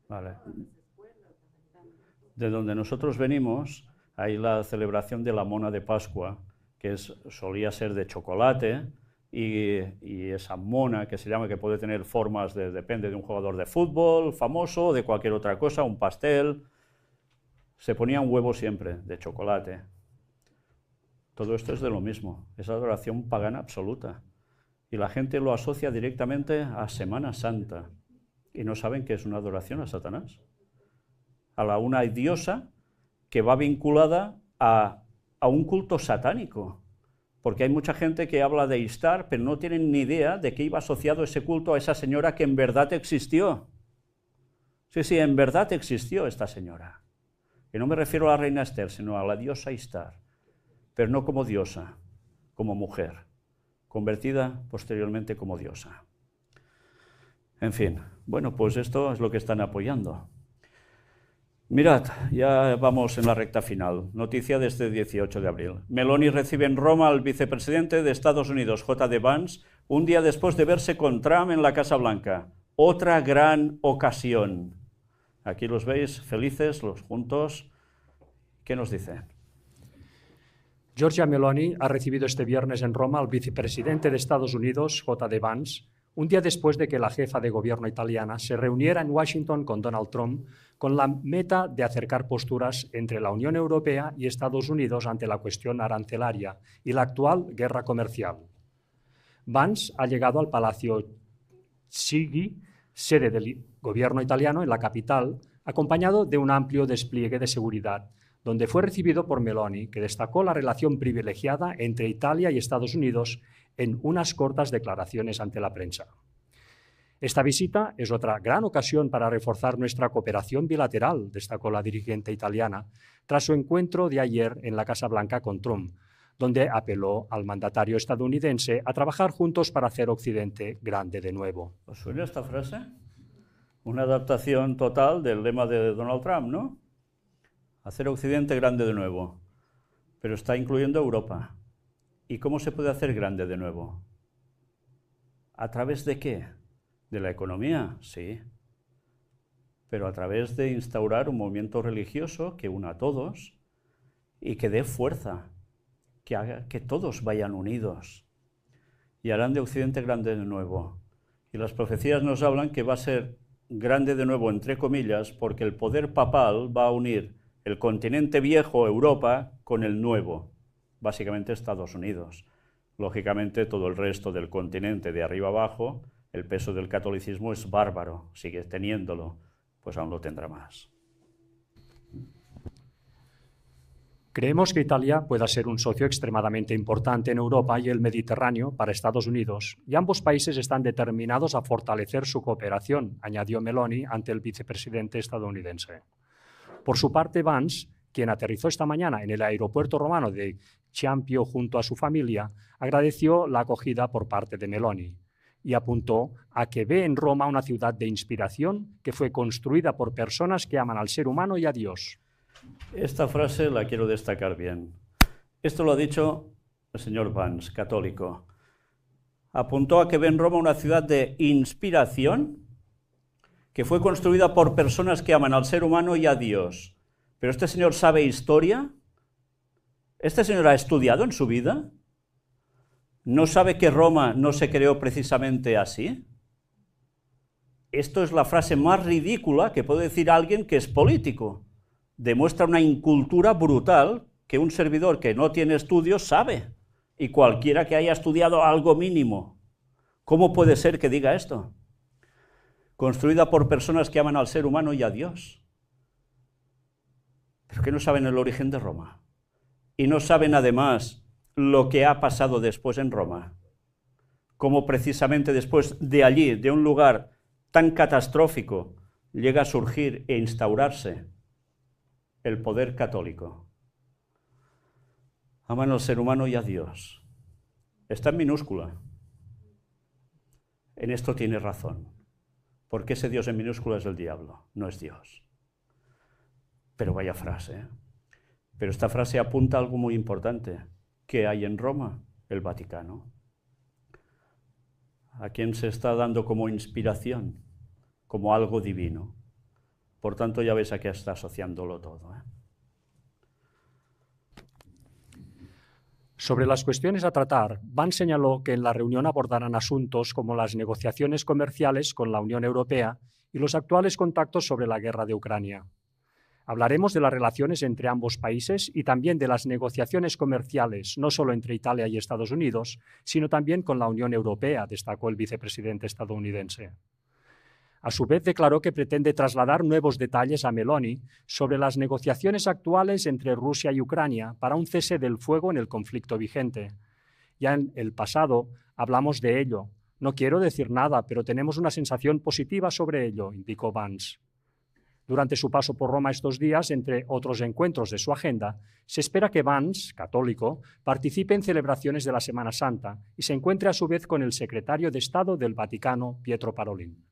Vale. De donde nosotros venimos, hay la celebración de la mona de Pascua, que solía ser de chocolate, y esa mona que se llama, que puede tener formas, depende de un jugador de fútbol famoso o de cualquier otra cosa, un pastel. Se ponía un huevo siempre, de chocolate. Todo esto es de lo mismo, es adoración pagana absoluta. Y la gente lo asocia directamente a Semana Santa. Y no saben que es una adoración a Satanás. A una diosa que va vinculada a un culto satánico. Porque hay mucha gente que habla de Istar, pero no tienen ni idea de que iba asociado ese culto a esa señora que en verdad existió. Sí, sí, en verdad existió esta señora. Y no me refiero a la reina Esther, sino a la diosa Istar. Pero no como diosa, como mujer, convertida posteriormente como diosa. En fin, bueno, pues esto es lo que están apoyando. Mirad, ya vamos en la recta final. Noticia de este 18 de abril. Meloni recibe en Roma al vicepresidente de Estados Unidos, J.D. Vance, un día después de verse con Trump en la Casa Blanca. Otra gran ocasión. Aquí los veis, felices, los juntos. ¿Qué nos dice? Giorgia Meloni ha recibido este viernes en Roma al vicepresidente de Estados Unidos, J.D. Vance, un día después de que la jefa de gobierno italiana se reuniera en Washington con Donald Trump con la meta de acercar posturas entre la Unión Europea y Estados Unidos ante la cuestión arancelaria y la actual guerra comercial. Vance ha llegado al Palacio Chigi, sede del gobierno italiano en la capital, acompañado de un amplio despliegue de seguridad, donde fue recibido por Meloni, que destacó la relación privilegiada entre Italia y Estados Unidos en unas cortas declaraciones ante la prensa. Esta visita es otra gran ocasión para reforzar nuestra cooperación bilateral, destacó la dirigente italiana, tras su encuentro de ayer en la Casa Blanca con Trump, donde apeló al mandatario estadounidense a trabajar juntos para hacer Occidente grande de nuevo. ¿Os suena esta frase? Una adaptación total del lema de Donald Trump, ¿no? Hacer Occidente grande de nuevo. Pero está incluyendo Europa. ¿Y cómo se puede hacer grande de nuevo? ¿A través de qué? ¿De la economía? Sí. Pero a través de instaurar un movimiento religioso que una a todos y que dé fuerza, que haga que todos vayan unidos. Y harán de Occidente grande de nuevo. Y las profecías nos hablan que va a ser grande de nuevo, entre comillas, porque el poder papal va a unir el continente viejo, Europa, con el nuevo, básicamente Estados Unidos. Lógicamente, todo el resto del continente, de arriba abajo, el peso del catolicismo es bárbaro, sigue teniéndolo, pues aún lo tendrá más. Creemos que Italia pueda ser un socio extremadamente importante en Europa y el Mediterráneo para Estados Unidos, y ambos países están determinados a fortalecer su cooperación, añadió Meloni ante el vicepresidente estadounidense. Por su parte, Vance, quien aterrizó esta mañana en el aeropuerto romano de Ciampio junto a su familia, agradeció la acogida por parte de Meloni y apuntó a que ve en Roma una ciudad de inspiración que fue construida por personas que aman al ser humano y a Dios. Esta frase la quiero destacar bien. Esto lo ha dicho el señor Vance, católico. Apuntó a que ve en Roma una ciudad de inspiración que fue construida por personas que aman al ser humano y a Dios. ¿Pero este señor sabe historia? ¿Este señor ha estudiado en su vida? ¿No sabe que Roma no se creó precisamente así? Esto es la frase más ridícula que puede decir alguien que es político. Demuestra una incultura brutal que un servidor que no tiene estudios sabe, y cualquiera que haya estudiado algo mínimo. ¿Cómo puede ser que diga esto? Construida por personas que aman al ser humano y a Dios. Pero que no saben el origen de Roma. Y no saben además lo que ha pasado después en Roma. Cómo precisamente después de allí, de un lugar tan catastrófico, llega a surgir e instaurarse el poder católico. Aman al ser humano y a Dios. Está en minúscula. En esto tiene razón. Porque ese Dios en minúscula es el diablo, no es Dios. Pero vaya frase, ¿eh? Pero esta frase apunta a algo muy importante. ¿Qué hay en Roma? El Vaticano. ¿A quién se está dando como inspiración? Como algo divino. Por tanto, ya ves a qué está asociándolo todo, ¿eh? Sobre las cuestiones a tratar, Vance señaló que en la reunión abordarán asuntos como las negociaciones comerciales con la Unión Europea y los actuales contactos sobre la guerra de Ucrania. Hablaremos de las relaciones entre ambos países y también de las negociaciones comerciales, no solo entre Italia y Estados Unidos, sino también con la Unión Europea, destacó el vicepresidente estadounidense. A su vez, declaró que pretende trasladar nuevos detalles a Meloni sobre las negociaciones actuales entre Rusia y Ucrania para un cese del fuego en el conflicto vigente. Ya en el pasado hablamos de ello. No quiero decir nada, pero tenemos una sensación positiva sobre ello, indicó Vance. Durante su paso por Roma estos días, entre otros encuentros de su agenda, se espera que Vance, católico, participe en celebraciones de la Semana Santa y se encuentre a su vez con el secretario de Estado del Vaticano, Pietro Parolin.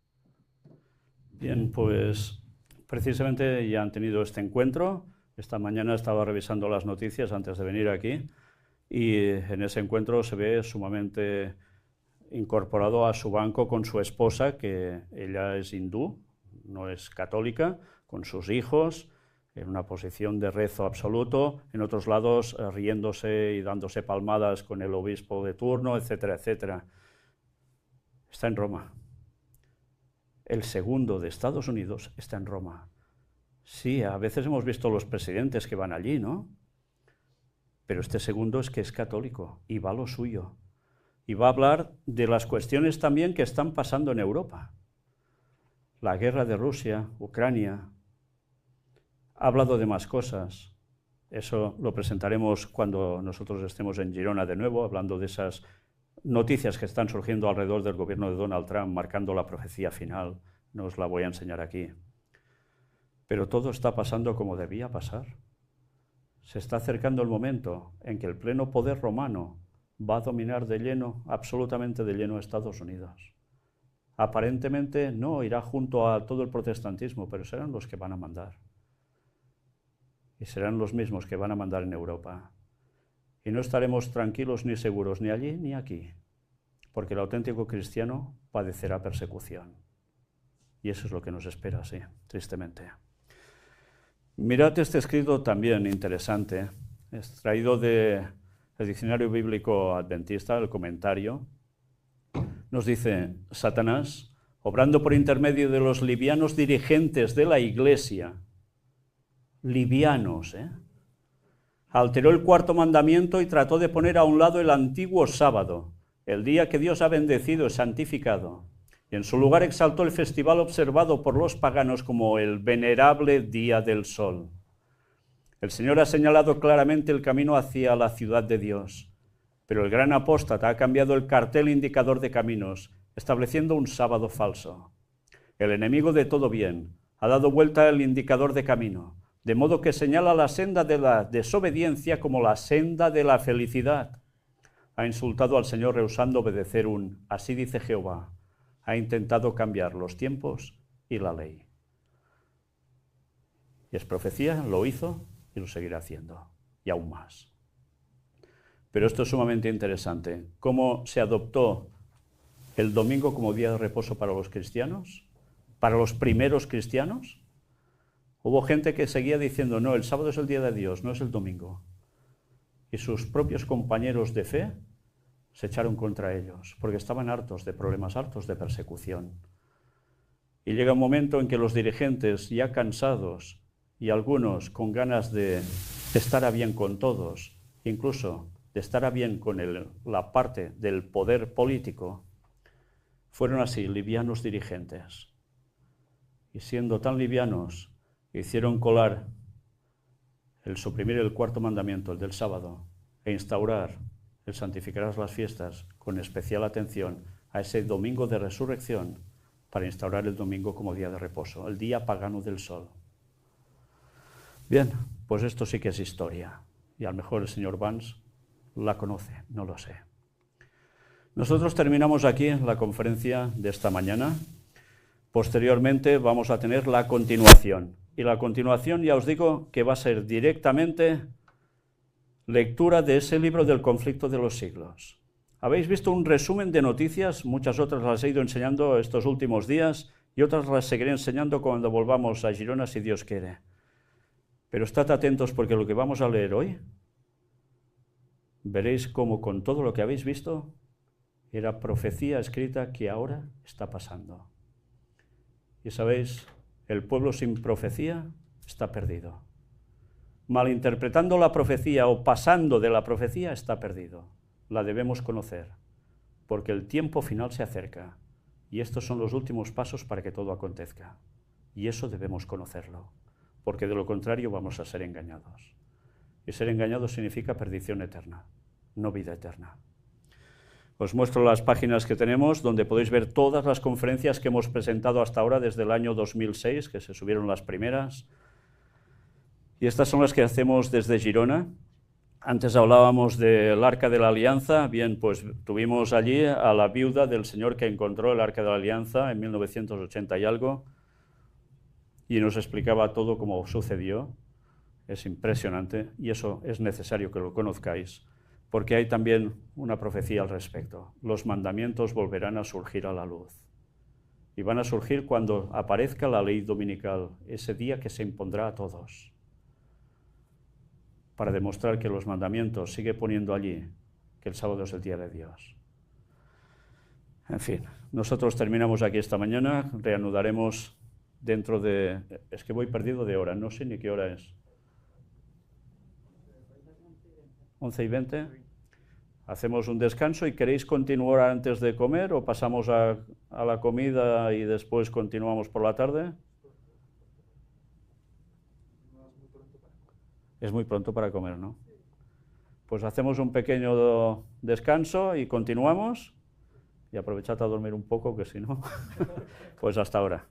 Bien, pues precisamente ya han tenido este encuentro. Esta mañana estaba revisando las noticias antes de venir aquí y en ese encuentro se ve sumamente incorporado a su banco con su esposa, que ella es hindú, no es católica, con sus hijos, en una posición de rezo absoluto, en otros lados riéndose y dándose palmadas con el obispo de turno, etcétera, etcétera. Está en Roma. El segundo de Estados Unidos está en Roma. Sí, a veces hemos visto los presidentes que van allí, ¿no? Pero este segundo es que es católico y va a lo suyo. Y va a hablar de las cuestiones también que están pasando en Europa. La guerra de Rusia, Ucrania. Ha hablado de más cosas. Eso lo presentaremos cuando nosotros estemos en Girona de nuevo, hablando de esas noticias que están surgiendo alrededor del gobierno de Donald Trump, marcando la profecía final. No os la voy a enseñar aquí. Pero todo está pasando como debía pasar. Se está acercando el momento en que el pleno poder romano va a dominar de lleno, absolutamente de lleno, a Estados Unidos. Aparentemente no irá junto a todo el protestantismo, pero serán los que van a mandar. Y serán los mismos que van a mandar en Europa. Y no estaremos tranquilos ni seguros ni allí ni aquí, porque el auténtico cristiano padecerá persecución. Y eso es lo que nos espera, sí, tristemente. Mirad este escrito también interesante, extraído del Diccionario Bíblico Adventista, el comentario. Nos dice: Satanás, obrando por intermedio de los livianos dirigentes de la Iglesia, livianos, alteró el cuarto mandamiento y trató de poner a un lado el antiguo sábado, el día que Dios ha bendecido y santificado, y en su lugar exaltó el festival observado por los paganos como el venerable Día del Sol. El Señor ha señalado claramente el camino hacia la ciudad de Dios, pero el gran apóstata ha cambiado el cartel indicador de caminos, estableciendo un sábado falso. El enemigo de todo bien ha dado vuelta al indicador de camino, de modo que señala la senda de la desobediencia como la senda de la felicidad. Ha insultado al Señor rehusando obedecer un "así dice Jehová". Ha intentado cambiar los tiempos y la ley. Y es profecía, lo hizo y lo seguirá haciendo, y aún más. Pero esto es sumamente interesante. ¿Cómo se adoptó el domingo como día de reposo para los cristianos? ¿Para los primeros cristianos? Hubo gente que seguía diciendo: no, el sábado es el día de Dios, no es el domingo. Y sus propios compañeros de fe se echaron contra ellos, porque estaban hartos de problemas, hartos de persecución. Y llega un momento en que los dirigentes, ya cansados, y algunos con ganas de estar a bien con todos, incluso de estar a bien con la parte del poder político, fueron así, livianos dirigentes. Y siendo tan livianos, hicieron colar el suprimir el cuarto mandamiento, el del sábado, e instaurar el santificarás las fiestas, con especial atención a ese domingo de resurrección, para instaurar el domingo como día de reposo, el día pagano del sol. Bien, pues esto sí que es historia, y a lo mejor el señor Vance la conoce, no lo sé. Nosotros terminamos aquí la conferencia de esta mañana. Posteriormente vamos a tener la continuación, y la continuación ya os digo que va a ser directamente lectura de ese libro del conflicto de los siglos. Habéis visto un resumen de noticias, muchas otras las he ido enseñando estos últimos días y otras las seguiré enseñando cuando volvamos a Girona, si Dios quiere. Pero estad atentos, porque lo que vamos a leer hoy, veréis cómo con todo lo que habéis visto era profecía escrita que ahora está pasando. Y sabéis, el pueblo sin profecía está perdido. Malinterpretando la profecía o pasando de la profecía está perdido. La debemos conocer, porque el tiempo final se acerca y estos son los últimos pasos para que todo acontezca. Y eso debemos conocerlo, porque de lo contrario vamos a ser engañados. Y ser engañados significa perdición eterna, no vida eterna. Os muestro las páginas que tenemos, donde podéis ver todas las conferencias que hemos presentado hasta ahora desde el año 2006, que se subieron las primeras. Y estas son las que hacemos desde Girona. Antes hablábamos del Arca de la Alianza. Bien, pues tuvimos allí a la viuda del señor que encontró el Arca de la Alianza en 1980 y algo. y nos explicaba todo cómo sucedió. Es impresionante y eso es necesario que lo conozcáis, porque hay también una profecía al respecto. Los mandamientos volverán a surgir a la luz. Y van a surgir cuando aparezca la ley dominical, ese día que se impondrá a todos, para demostrar que los mandamientos sigue poniendo allí que el sábado es el día de Dios. En fin, nosotros terminamos aquí esta mañana, reanudaremos dentro de... Es que voy perdido de hora, no sé ni qué hora es. 11:20. Hacemos un descanso y ¿queréis continuar antes de comer o pasamos a la comida y después continuamos por la tarde? Es muy pronto para comer, ¿no? Pues hacemos un pequeño descanso y continuamos. Y aprovechad a dormir un poco, que si no, pues hasta ahora.